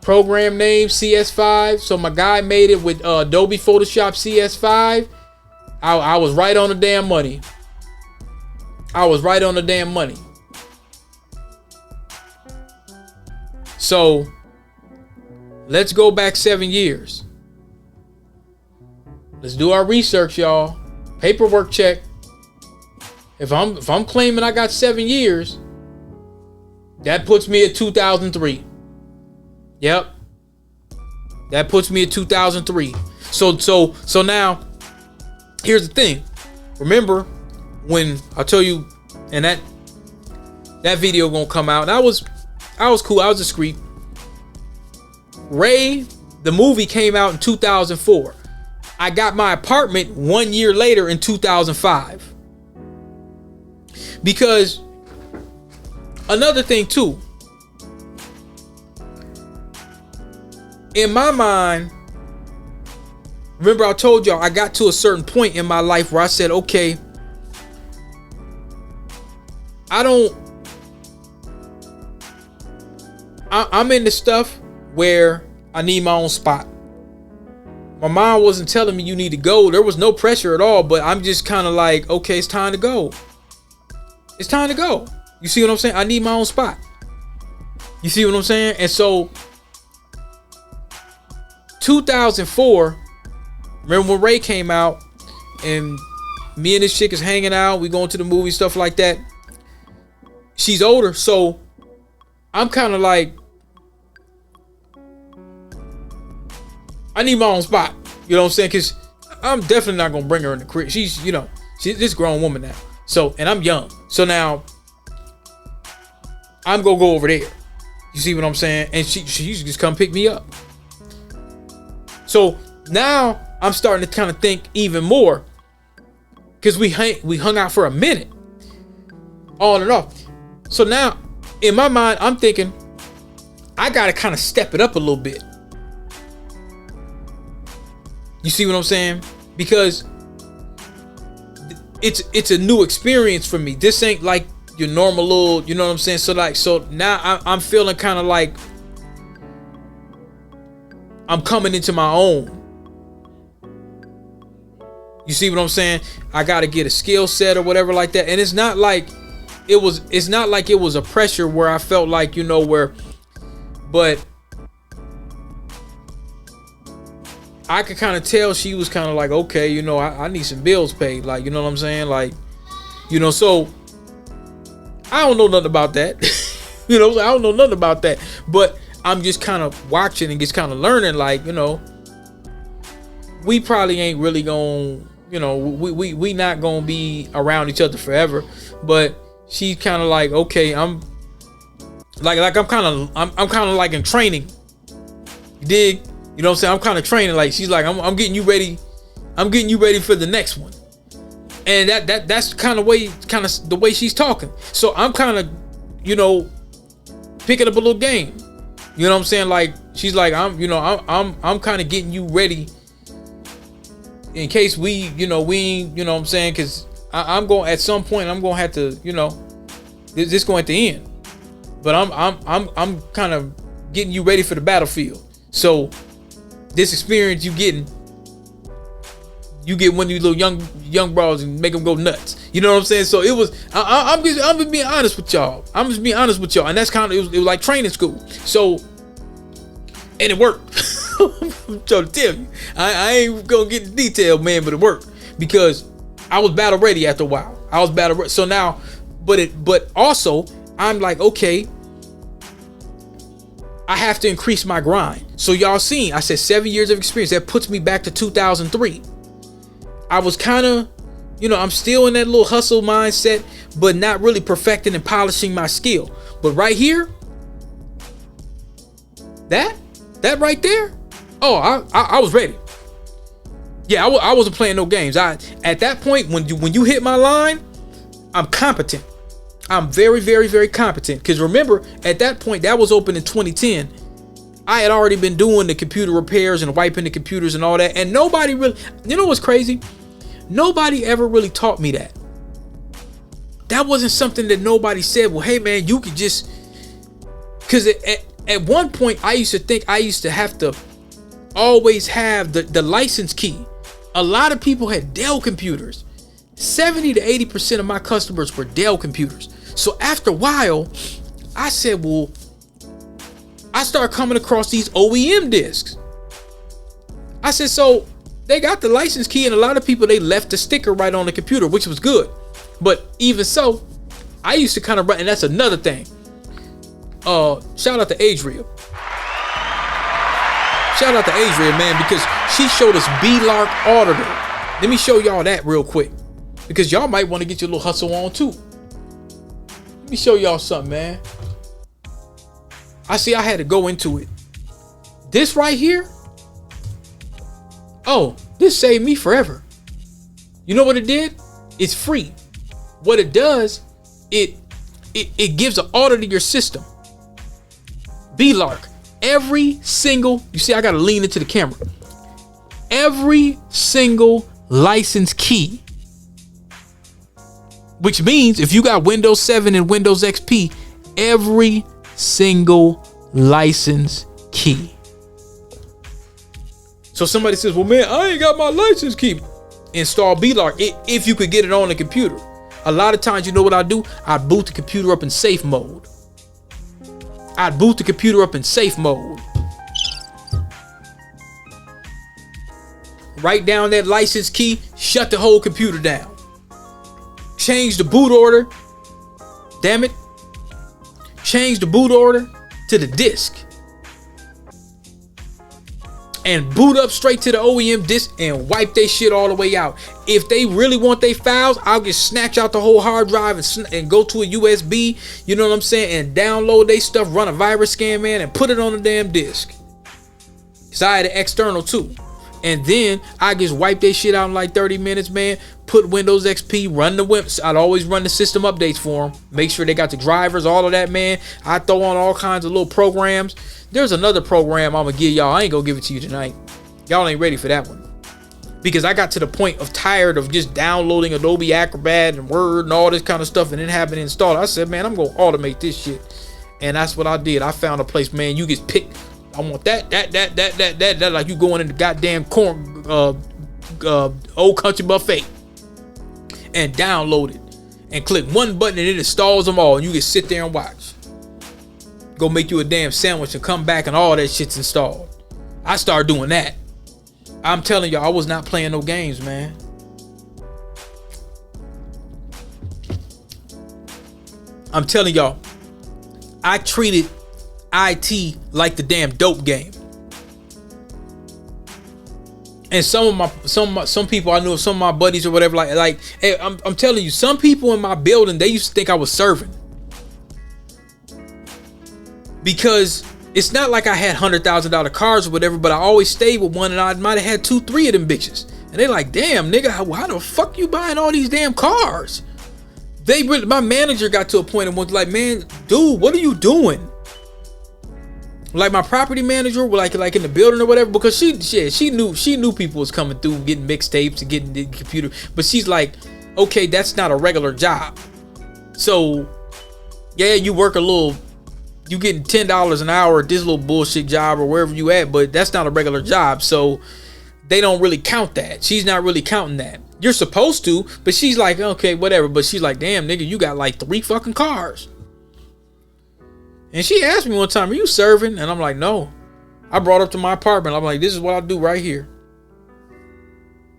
Program name CS5. So my guy made it with Adobe Photoshop CS5. I was right on the damn money. I was right on the damn money. So let's go back 7 years. Let's do our research, y'all. Paperwork check. If I'm claiming I got 7 years, that puts me at 2003. Yep. That puts me at 2003. So now, here's the thing. Remember when I tell you, and that video gonna come out. And I was cool. I was discreet. Ray, the movie came out in 2004. I got my apartment 1 year later in 2005. Because another thing too, in my mind, remember I told y'all I got to a certain point in my life where I said, okay, I'm in the stuff where I need my own spot. My mom wasn't telling me you need to go. There was no pressure at all, but I'm just kind of like, okay, it's time to go. It's time to go. You see what I'm saying? I need my own spot. You see what I'm saying? And so 2004, remember when Ray came out and me and this chick is hanging out, we going to the movie, stuff like that. She's older, so I'm kind of like, I need my own spot. You know what I'm saying? Because I'm definitely not going to bring her in the crib. She's this grown woman now. So, and I'm young. So now I'm going to go over there. You see what I'm saying? And she just come pick me up. So now I'm starting to kind of think even more, because we hung out for a minute on and off. So now in my mind, I'm thinking I got to kind of step it up a little bit. You see what I'm saying? Because it's a new experience for me. This ain't like your normal little, you know what I'm saying? So now I'm feeling kind of like I'm coming into my own. You see what I'm saying? I got to get a skill set or whatever like that. And it's not like it was a pressure where I felt like, but I could kind of tell she was kind of like, okay, I need some bills paid. Like, you know what I'm saying? Like, so I don't know nothing about that. I don't know nothing about that. But I'm just kind of watching and just kind of learning, like, we probably ain't really going, we not going to be around each other forever. But she's kind of like, okay, I'm kind of like in training. You dig? You know what I'm saying? I'm kind of training. Like, she's like, I'm getting you ready. I'm getting you ready for the next one. And that's kind of the way she's talking. So I'm kind of, picking up a little game. You know what I'm saying? Like, she's like, I'm kind of getting you ready in case we ain't, you know what I'm saying? Cause I'm going, at some point I'm going to have to, this going to end, but I'm kind of getting you ready for the battlefield. So this experience you get one of these little young bros and make them go nuts. You know what I'm saying? So it was, I'm just being honest with y'all. I'm just being honest with y'all. And that's kind of, it was like training school. So, and it worked. I'm trying to tell you, I ain't gonna get the detail, man, but it worked because I was battle ready after a while. I was battle ready. So now, but also I'm like, okay, I have to increase my grind. So y'all seen, I said 7 years of experience. That puts me back to 2003. I was kind of, I'm still in that little hustle mindset, but not really perfecting and polishing my skill. But right here, that right there, I was ready. Yeah, I wasn't playing no games. At that point, when you hit my line, I'm competent. I'm very, very, very competent. Because remember, at that point, that was open in 2010. I had already been doing the computer repairs and wiping the computers and all that. And nobody really, what's crazy? Nobody ever really taught me that. That wasn't something that nobody said, well, hey, man, you could just, because at one point, I used to think I used to have to always have the license key. A lot of people had Dell computers. 70 to 80% of my customers were Dell computers. So after a while, I said, well, I started coming across these OEM discs. I said, so they got the license key, and a lot of people, they left the sticker right on the computer, which was good. But even so, I used to kind of run, and that's another thing. Shout out to Adria. Shout out to Adria, man, because she showed us B-Lark Auditor. Let me show y'all that real quick, because y'all might want to get your little hustle on too. Let me show y'all something, man. I had to go into it. This right here, this saved me forever. You know what it did? It's free. What it does, it gives an audit of your system. B-Lark. Every single, you see, I gotta lean into the camera. Every single license key, which means if you got Windows 7 and Windows XP, every single license key. So somebody says, well, man, I ain't got my license key. Install BLARC if you could get it on the computer. A lot of times, you know what I do? I boot the computer up in safe mode. Write down that license key, shut the whole computer down. Change the boot order. Damn it. Change the boot order to the disk. And boot up straight to the OEM disk and wipe they shit all the way out. If they really want their files, I'll just snatch out the whole hard drive and go to a USB, you know what I'm saying, and download they stuff, run a virus scan, man, and put it on the damn disk. Cause I had an external too. And then I just wipe their shit out in like 30 minutes, man. Put Windows XP, run the whips. I'd always run the system updates for them. Make sure they got the drivers, all of that, man. I throw on all kinds of little programs. There's another program I'm gonna give y'all. I ain't gonna give it to you tonight. Y'all ain't ready for that one. Because I got to the point of tired of just downloading Adobe Acrobat and Word and all this kind of stuff and then having it installed. I said, man, I'm gonna automate this shit. And that's what I did. I found a place, man, you just pick. I want that, like you going in the goddamn old country buffet and download it and click one button and it installs them all and you can sit there and watch. Go make you a damn sandwich and come back and all that shit's installed. I started doing that. I'm telling y'all, I was not playing no games, man. I'm telling y'all, I treated IT like the damn dope game. And some people I knew, some of my buddies or whatever, like hey, I'm telling you, some people in my building, they used to think I was serving. Because it's not like I had $100,000 cars or whatever, but I always stayed with one and I might have had 2-3 of them bitches. And they like, damn, nigga, how the fuck you buying all these damn cars? My manager got to a point and was like, man, dude, what are you doing? Like my property manager, like in the building or whatever, because she knew people was coming through getting mixtapes and getting the computer, but she's like, okay, that's not a regular job. So yeah, you work a little, you getting $10 an hour at this little bullshit job or wherever you at, but that's not a regular job, so they don't really count that. She's not really counting that. You're supposed to, but she's like, okay, whatever. But she's like, damn, nigga, you got like 3 fucking cars. And she asked me one time, are you serving? And I'm like, no. I brought up to my apartment. I'm like, this is what I do right here.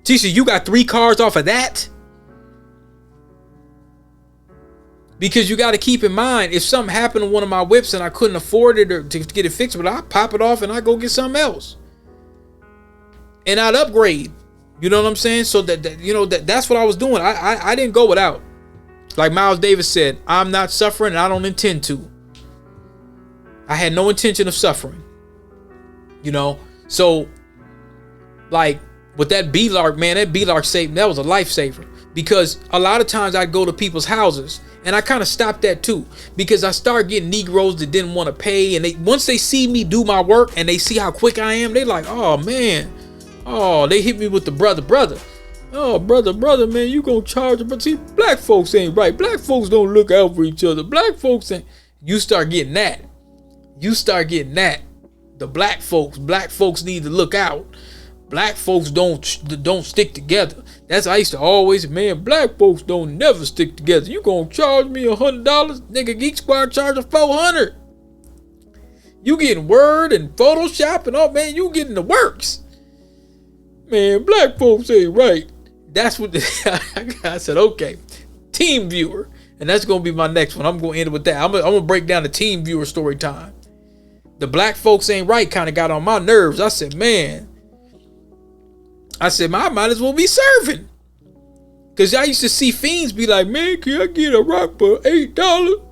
She said, you got 3 cars off of that? Because you got to keep in mind, if something happened to one of my whips and I couldn't afford it or to get it fixed, but I pop it off and I go get something else. And I'd upgrade. You know what I'm saying? So that's what I was doing. I didn't go without. Like Miles Davis said, I'm not suffering and I don't intend to. I had no intention of suffering. You know? So, like, with that BLARC, man, that BLARC saved, that was a lifesaver. Because a lot of times I'd go to people's houses, and I kind of stopped that too. Because I started getting Negroes that didn't want to pay, and once they see me do my work, and they see how quick I am, they like, oh, man. Oh, they hit me with the brother. Oh, brother, man, you gonna charge them. But see, black folks ain't right. Black folks don't look out for each other. Black folks ain't. You start getting that. The black folks need to look out. Black folks don't stick together. That's I used to always, man, black folks don't never stick together. You gonna charge me $100? Nigga, Geek Squad charging $400. You getting Word and Photoshop and all, man, you getting the works. Man, black folks ain't right. That's what I said, okay. Team Viewer. And that's gonna be my next one. I'm gonna end it with that. I'm gonna break down the Team Viewer story time. The black folks ain't right kind of got on my nerves. I said, man, I might as well be serving. Because I used to see fiends be like, man, can I get a rock for $8?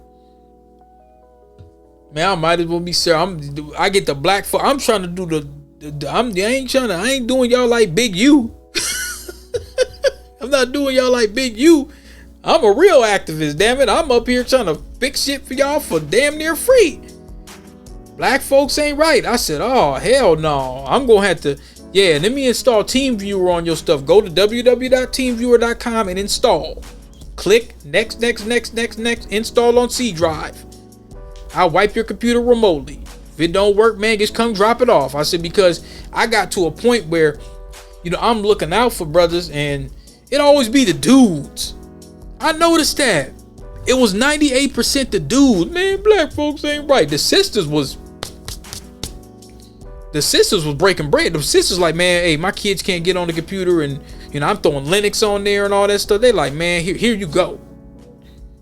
Man, I might as well be serving. I get the black folk. I'm trying to do I ain't doing y'all like Big U. I'm not doing y'all like Big U. I'm a real activist, damn it. I'm up here trying to fix shit for y'all for damn near free. Black folks ain't right. I said, oh, hell no. I'm going to have to, let me install TeamViewer on your stuff. Go to www.teamviewer.com and install. Click next, install on C drive. I'll wipe your computer remotely. If it don't work, man, just come drop it off. I said, because I got to a point where, you know, I'm looking out for brothers, and it always be the dudes. I noticed that. It was 98% the dudes. Man, black folks ain't right. The sisters was breaking bread. The sisters like, man, hey, my kids can't get on the computer, and you know, I'm throwing Linux on there and all that stuff. They like, man, here you go.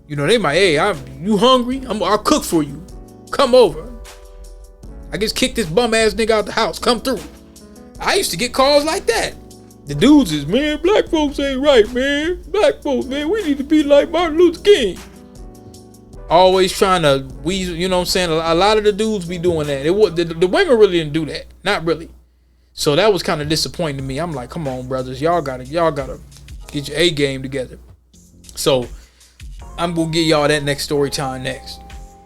You know, they might, hey, you hungry? I'll cook for you. Come over. I just kicked this bum ass nigga out the house. Come through. I used to get calls like that. The dudes is, man, black folks ain't right, man. Black folks, man, we need to be like Martin Luther King. Always trying to weasel, you know what I'm saying? A lot of the dudes be doing that. The women really didn't do that. Not really. So that was kind of disappointing to me. I'm like, come on, brothers. Y'all gotta get your A game together. So I'm gonna give y'all that next story time next.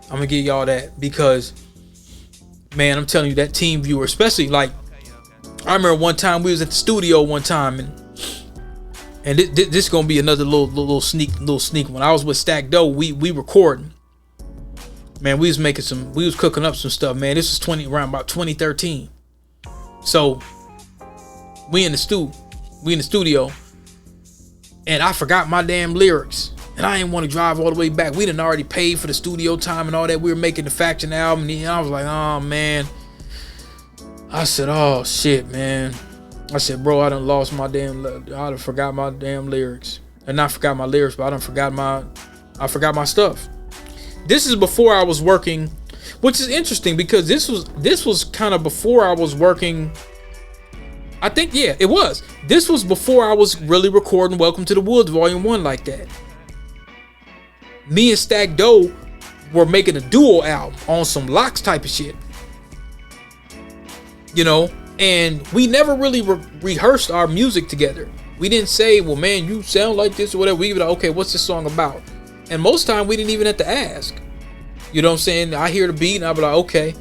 I'm gonna give y'all that because, man, I'm telling you, that team viewer, especially like, I remember one time we was at the studio one time, and this is gonna be another little sneak one. I was with Stack Doe. We recording. Man, we was cooking up some stuff, man. This was around about 2013. So we in the studio, and I forgot my damn lyrics, and I didn't want to drive all the way back. We done already paid for the studio time and all that. We were making the Faction album, and I was like, oh man. I said, oh shit, man. I said, bro, I done forgot my damn lyrics. And not forgot my lyrics, but I forgot my stuff. This is before I was working, which is interesting because this was kind of before I was working. I think, yeah, it was. This was before I was really recording Welcome to the Woods Volume 1 like that. Me and Stack Doe were making a duo album on some Locks type of shit. You know, and we never really rehearsed our music together. We didn't say, well, man, you sound like this or whatever. We were like, okay, what's this song about? And most time we didn't even have to ask. You know what I'm saying? I hear the beat and I'll be like, okay.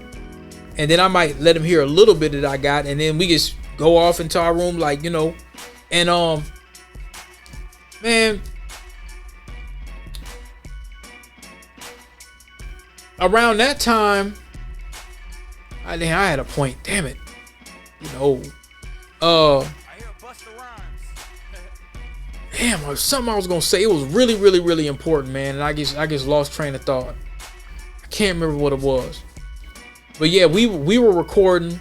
And then I might let him hear a little bit that I got, and then we just go off into our room, like, you know. And man, around that time, I had a point. Damn it. You know. Damn, something I was gonna say. It was really, really, really important, man. And I just lost train of thought. I can't remember what it was. But yeah, we were recording.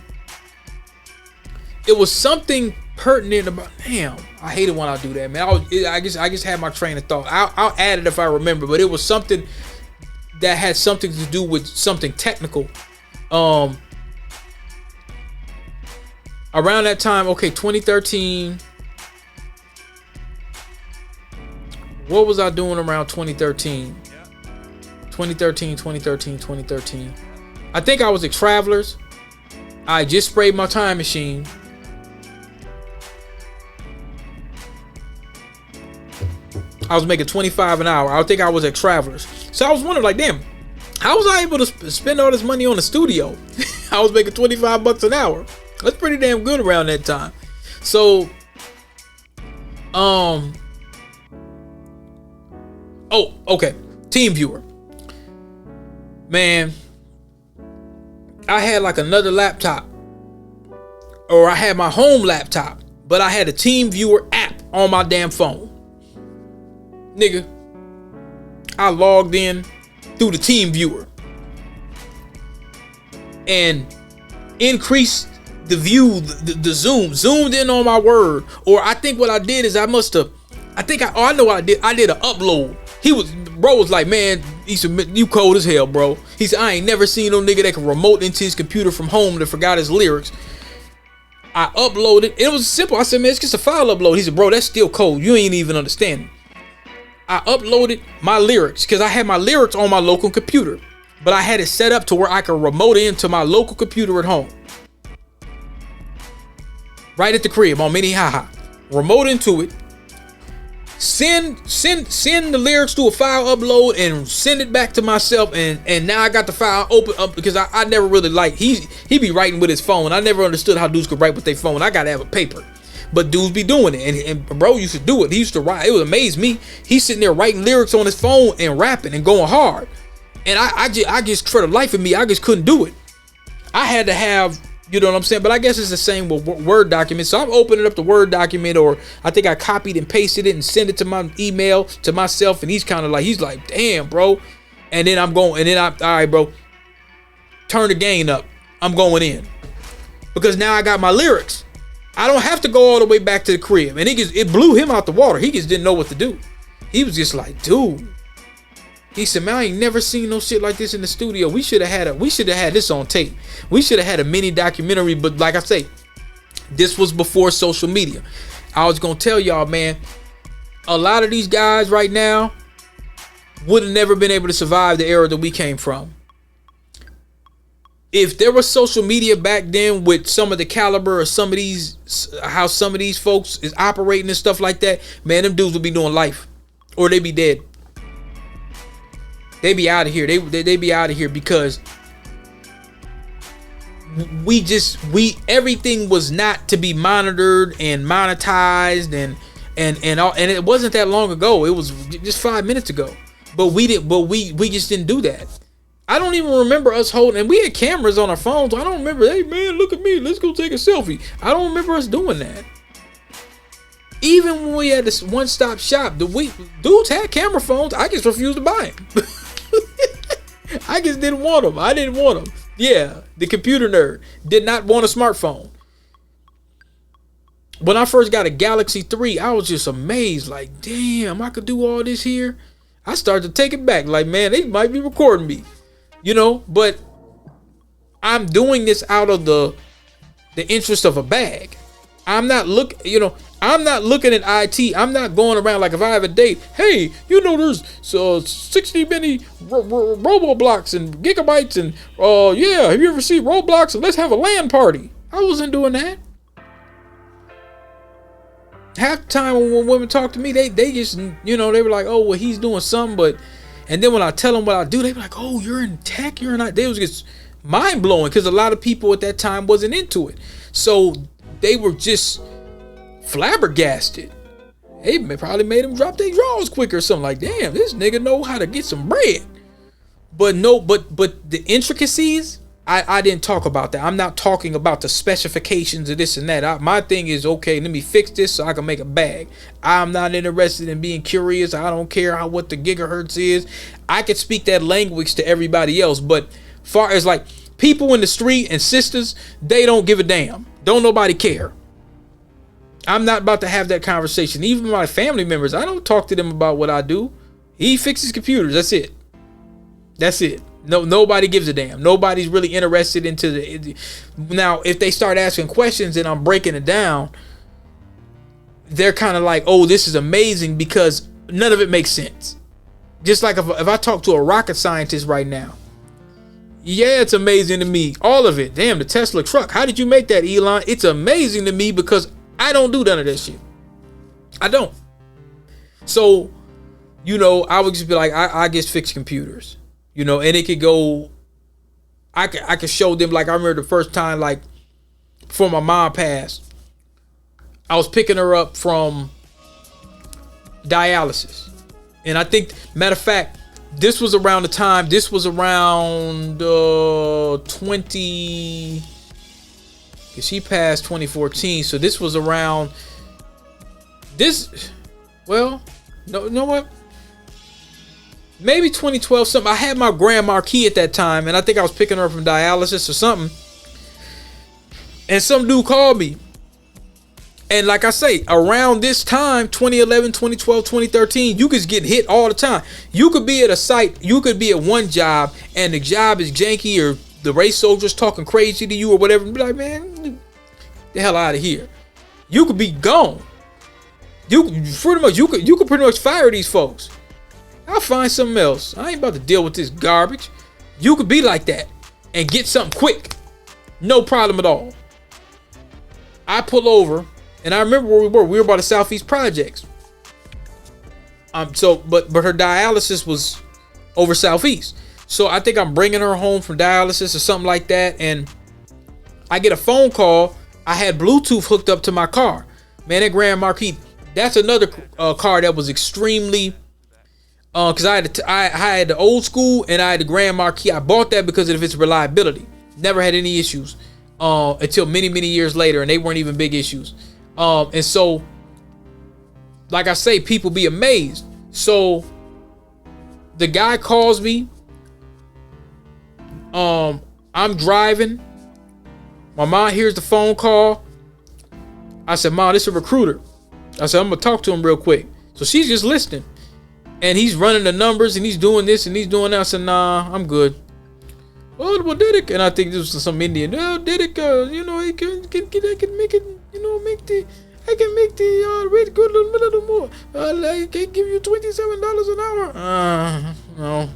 It was something pertinent about. Damn, I hate it when I do that, man. I just had my train of thought. I'll add it if I remember. But it was something that had something to do with something technical. Around that time, okay, 2013. What was I doing around 2013? 2013. I think I was at Travelers. I just sprayed my time machine. I was making $25 an hour. I think I was at Travelers. So I was wondering, like, damn, how was I able to spend all this money on the studio? I was making $25 an hour. That's pretty damn good around that time. So, oh, okay. Team viewer. Man, I had like another laptop, or I had my home laptop, but I had a team viewer app on my damn phone. Nigga, I logged in through the team viewer and increased the view, the zoom, zoomed in on my word. Or I think what I did is I know what I did. I did an upload. Bro was like, man, he said, you cold as hell, bro. He said, I ain't never seen no nigga that can remote into his computer from home that forgot his lyrics. I uploaded. It was simple. I said, man, it's just a file upload. He said, bro, that's still cold. You ain't even understanding. I uploaded my lyrics because I had my lyrics on my local computer, but I had it set up to where I could remote into my local computer at home. Right at the crib on Minnehaha. Remote into it. Send the lyrics to a file upload and send it back to myself, and now I got the file open up because I never really liked, he be writing with his phone. I never understood how dudes could write with their phone. I gotta have a paper. But dudes be doing it, and bro used to do it. He used to write. It would amaze me. He's sitting there writing lyrics on his phone and rapping and going hard. And I just for the life of me, I just couldn't do it. I had to have, you know what I'm saying? But I guess it's the same with Word documents. So I'm opening up the Word document, or I think I copied and pasted it and sent it to my email to myself. And he's like, damn, bro. And then all right, bro, turn the gain up. I'm going in. Because now I got my lyrics. I don't have to go all the way back to the crib. And it blew him out the water. He just didn't know what to do. He was just like, dude. He said, man, I ain't never seen no shit like this in the studio. We should have had this on tape. We should have had a mini documentary. But like I say, this was before social media. I was gonna tell y'all, man, a lot of these guys right now would have never been able to survive the era that we came from. If there was social media back then with some of the caliber of how some of these folks is operating and stuff like that, man, them dudes would be doing life, or they'd be dead. They be out of here. They be out of here because everything was not to be monitored and monetized and it wasn't that long ago. It was just 5 minutes ago. But we just didn't do that. I don't even remember us holding, and we had cameras on our phones. I don't remember, hey man, look at me, let's go take a selfie. I don't remember us doing that. Even when we had this one-stop shop, dudes had camera phones. I just refused to buy them. I just didn't want them. I didn't want them. Yeah, the computer nerd did not want a smartphone. When I first got a Galaxy 3, I was just amazed. Like, damn, I could do all this here. I started to take it back. Like, man, they might be recording me. You know, but I'm doing this out of the interest of a bag. I'm not looking at IT. I'm not going around like if I have a date. Hey, you know, there's 60 many Roblox and gigabytes and yeah. Have you ever seen Roblox? And let's have a LAN party. I wasn't doing that. Half the time when women talk to me, they just, you know, they were like, oh, well, he's doing something, but, and then when I tell them what I do, they be like, oh, you're in tech, you're not. They was just mind blowing because a lot of people at that time wasn't into it, so they were just flabbergasted. They probably made them drop their drawers quicker or something. Like, damn, this nigga know how to get some bread. But the intricacies, I didn't talk about that. I'm not talking about the specifications of this and that. My thing is, okay, let me fix this so I can make a bag. I'm not interested in being curious. I don't care what the gigahertz is. I can speak that language to everybody else. But far as like people in the street and sisters, they don't give a damn. Don't nobody care. I'm not about to have that conversation. Even my family members, I don't talk to them about what I do. He fixes computers. That's it. That's it. No, nobody gives a damn. Nobody's really interested into the. Now, if they start asking questions and I'm breaking it down, they're kind of like, oh, this is amazing, because none of it makes sense. Just like if I talk to a rocket scientist right now, yeah, it's amazing to me. All of it. Damn, the Tesla truck. How did you make that, Elon? It's amazing to me because I don't do none of that shit. I don't. So, you know, I would just be like, I just fix computers. You know, and it could go, I could show them, like, I remember the first time, like, before my mom passed, I was picking her up from dialysis. And I think, matter of fact, this was around 20, because she passed 2014. So this was around well, no, you know what? Maybe 2012 something. I had my Grand Marquis at that time, and I think I was picking her up from dialysis or something. And some dude called me. And like I say, around this time, 2011, 2012, 2013, you could get hit all the time. You could be at a site, you could be at one job, and the job is janky, or the race soldiers talking crazy to you or whatever, and be like, man, get the hell out of here. You could be gone. You could pretty much fire these folks. I'll find something else. I ain't about to deal with this garbage. You could be like that and get something quick. No problem at all. I pull over, and I remember where we were. We were by the Southeast Projects. But her dialysis was over Southeast. So I think I'm bringing her home from dialysis or something like that, and I get a phone call. I had Bluetooth hooked up to my car. Man, that Grand Marquis, that's another car that was extremely, because I had the old school and I had the Grand Marquis. I bought that because of its reliability. Never had any issues until many, many years later, and they weren't even big issues. And so, like I say, people be amazed. So the guy calls me. I'm driving. My mom hears the phone call. I said, Mom, this is a recruiter. I said, I'm gonna talk to him real quick. So she's just listening. And he's running the numbers and he's doing this and he's doing that. I said, nah, I'm good. Oh, well, did it? And I think this was some Indian. Oh, did it? You know, I can make it, you know, I can make the rate go a little more. I can give you $27 an hour. No,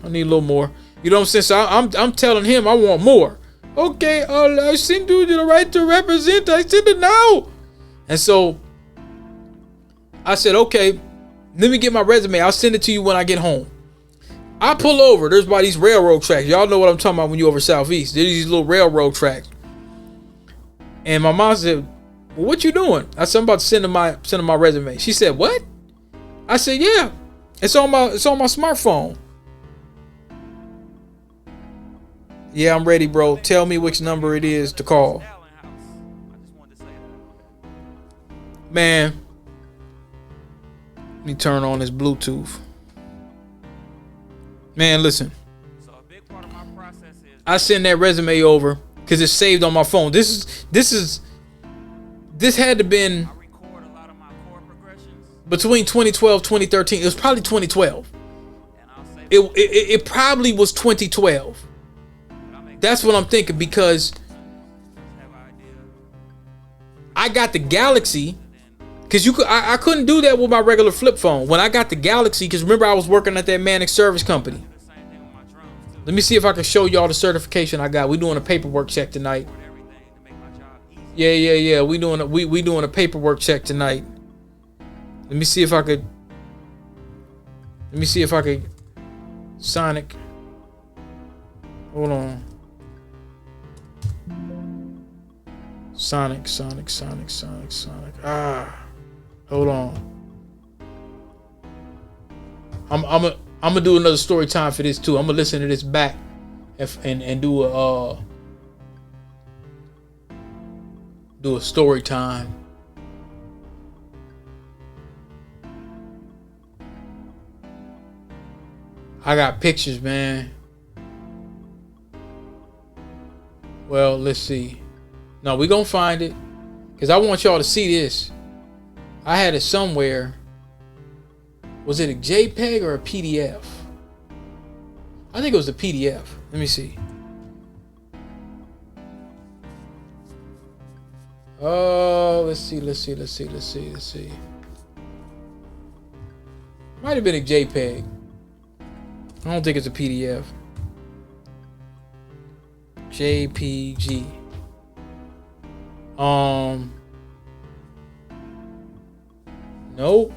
I need a little more. You know what I'm saying? So I'm telling him I want more. Okay, I send you the right to represent. I send it now. And so I said, okay, let me get my resume. I'll send it to you when I get home. I pull over. There's by these railroad tracks. Y'all know what I'm talking about when you're over southeast. There's these little railroad tracks. And my mom said, well, what you doing? I said, I'm about to send her my resume. She said, what? I said, yeah. It's on my smartphone. Yeah, I'm ready, bro. Tell me which number it is to call. Man, let me turn on this Bluetooth. Man, listen. I send that resume over because it's saved on my phone. This had to been between 2012 2013. It was probably 2012. It probably was 2012. That's what I'm thinking, because I got the Galaxy, because I couldn't do that with my regular flip phone. When I got the Galaxy, because remember I was working at that managed service company. Let me see if I can show y'all the certification I got. We doing a paperwork check tonight. Yeah. We doing a paperwork check tonight. Let me see if I could. Sonic. Hold on. Sonic. Hold on. I'm gonna do another story time for this too. I'm gonna listen to this back and do a story time. I got pictures, man. Well, let's see. No, we gonna find it, because I want y'all to see this. I had it somewhere. Was it a JPEG or a PDF? I think it was a PDF. Let me see. Oh, let's see. Might have been a JPEG. I don't think it's a PDF. JPG. Nope.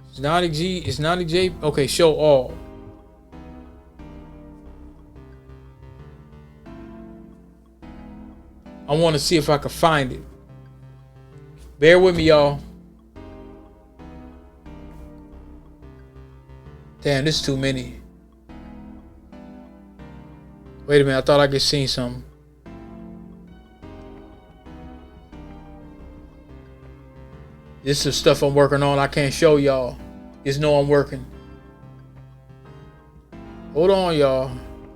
It's not a G. It's not a J. Okay, show all. I want to see if I can find it. Bear with me, y'all. Damn, this is too many. Wait a minute, I thought I could see something. This is stuff I'm working on. I can't show y'all. Just know I'm working. Hold on, y'all.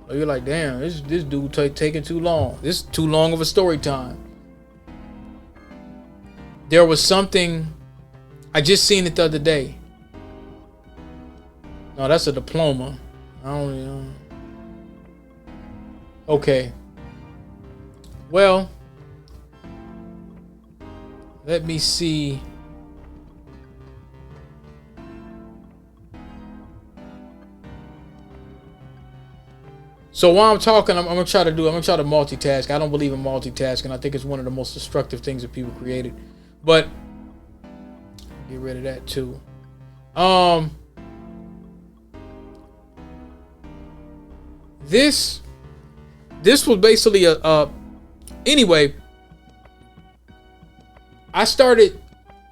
Oh, you're like, damn, this dude taking too long. This is too long of a story time. There was something, I just seen it the other day. No, that's a diploma. I don't know. Okay. Well, let me see. So while I'm talking, I'm gonna try to multitask. I don't believe in multitasking. I think it's one of the most destructive things that people created. But get rid of that too. This was basically anyway.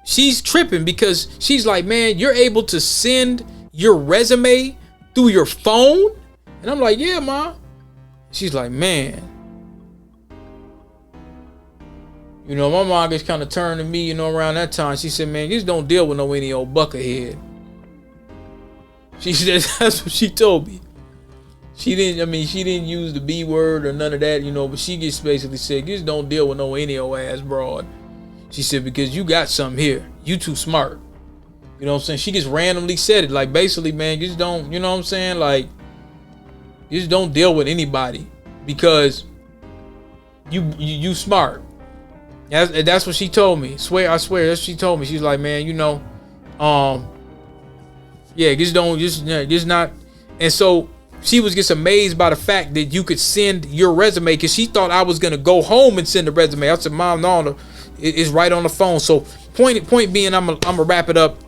She's tripping because she's like, man, you're able to send your resume through your phone? And I'm like, yeah, Ma. She's like, man. You know, my mom just kind of turned to me, you know, around that time. She said, man, just don't deal with no any old buckethead. She said, that's what she told me. She didn't use the B word or none of that, you know, but she just basically said, just don't deal with no any old ass broad. She said, because you got something here. You too smart. You know what I'm saying? She just randomly said it. Like, basically, man, just don't, you know what I'm saying? Like, just don't deal with anybody because you smart. That's what she told me. I swear, that's what she told me. She's like, man, you know, yeah, just not. And so she was just amazed by the fact that you could send your resume, because she thought I was gonna go home and send the resume. I said, Mom, no, it's right on the phone. So point being, I'm gonna wrap it up.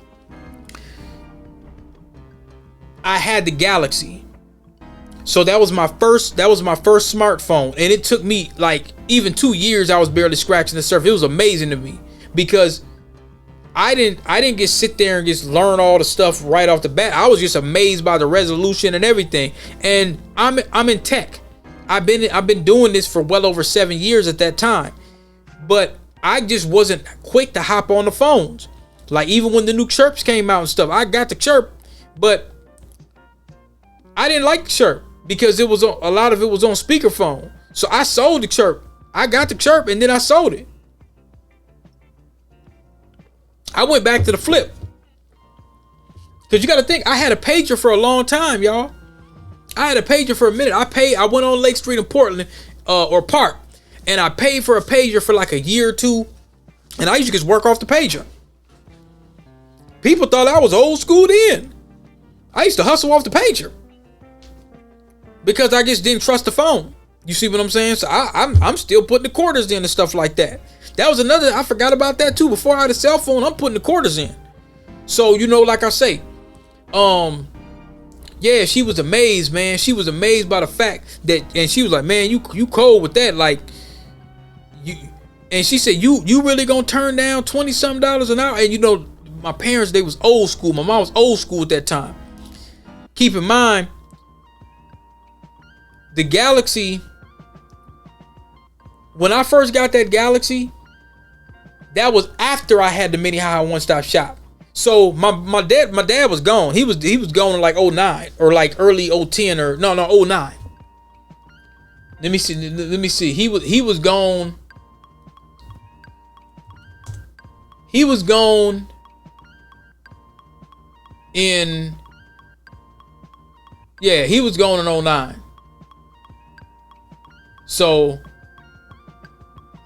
I had the Galaxy. So that was my first smartphone, and it took me like even 2 years. I was barely scratching the surface. It was amazing to me because I didn't just sit there and just learn all the stuff right off the bat. I was just amazed by the resolution and everything. And I'm in tech. I've been doing this for well over 7 years at that time, but I just wasn't quick to hop on the phones. Like even when the new chirps came out and stuff, I got the chirp, but I didn't like the chirp because it was a lot of it was on speakerphone. So I sold the chirp. I got the chirp and then I sold it. I went back to the flip. Because you got to think, I had a pager for a long time, y'all. I had a pager for a minute. I went on Lake Street in Portland, or Park, and I paid for a pager for like a year or two. And I used to just work off the pager. People thought I was old school then. I used to hustle off the pager because I just didn't trust the phone. You see what I'm saying? So I'm still putting the quarters in and stuff like that. That was another, I forgot about that too. Before I had a cell phone, I'm putting the quarters in. So, you know, like I say, yeah, she was amazed, man. She was amazed by the fact that, and she was like, man, you cold with that. Like, and she said, you really gonna turn down $20-something an hour? And you know, my parents, they was old school. My mom was old school at that time. Keep in mind, the Galaxy, when I first got that Galaxy, that was after I had the Mini High one-stop shop. So my dad was gone. He was gone in like 09 or like early 010 or no 09. Let me see. He was gone. He was gone in, yeah, he was gone in 09. So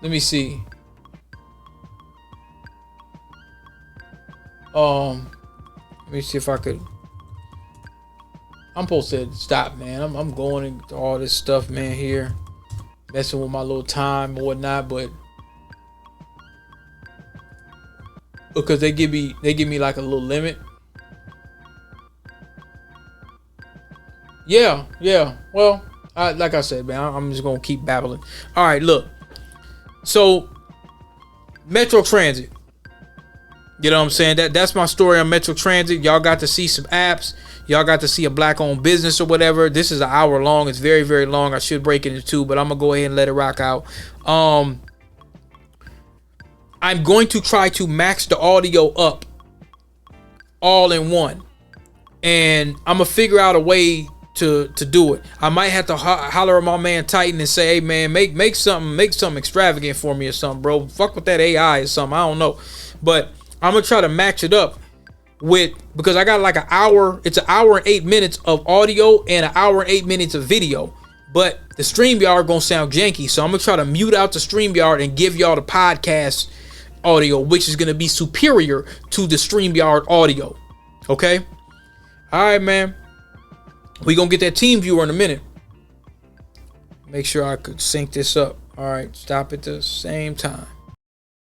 let me see. Let me see if I could. I'm supposed to stop, man. I'm going into all this stuff, man, here, messing with my little time and whatnot, but because they give me like a little limit. Yeah. Well, like I said, man, I'm just gonna keep babbling. All right, look. So, Metro Transit. You know what I'm saying? That's my story on Metro Transit. Y'all got to see some apps. Y'all got to see a black-owned business or whatever. This is an hour long. It's very, very long. I should break it into two, but I'm gonna go ahead and let it rock out. I'm going to try to max the audio up all in one, and I'm gonna figure out a way to do it. I might have to holler at my man Titan and say, hey man, make something extravagant for me or something, bro. Fuck with that AI or something. I don't know, but I'm gonna try to match it up with, because I got like an hour. It's an hour and 8 minutes of audio and an hour and 8 minutes of video. But the StreamYard gonna sound janky, so I'm gonna try to mute out the StreamYard and give y'all the podcast audio, which is gonna be superior to the StreamYard audio. Okay. All right, man. We gonna get that team viewer in a minute. Make sure I could sync this up. All right. Stop at the same time.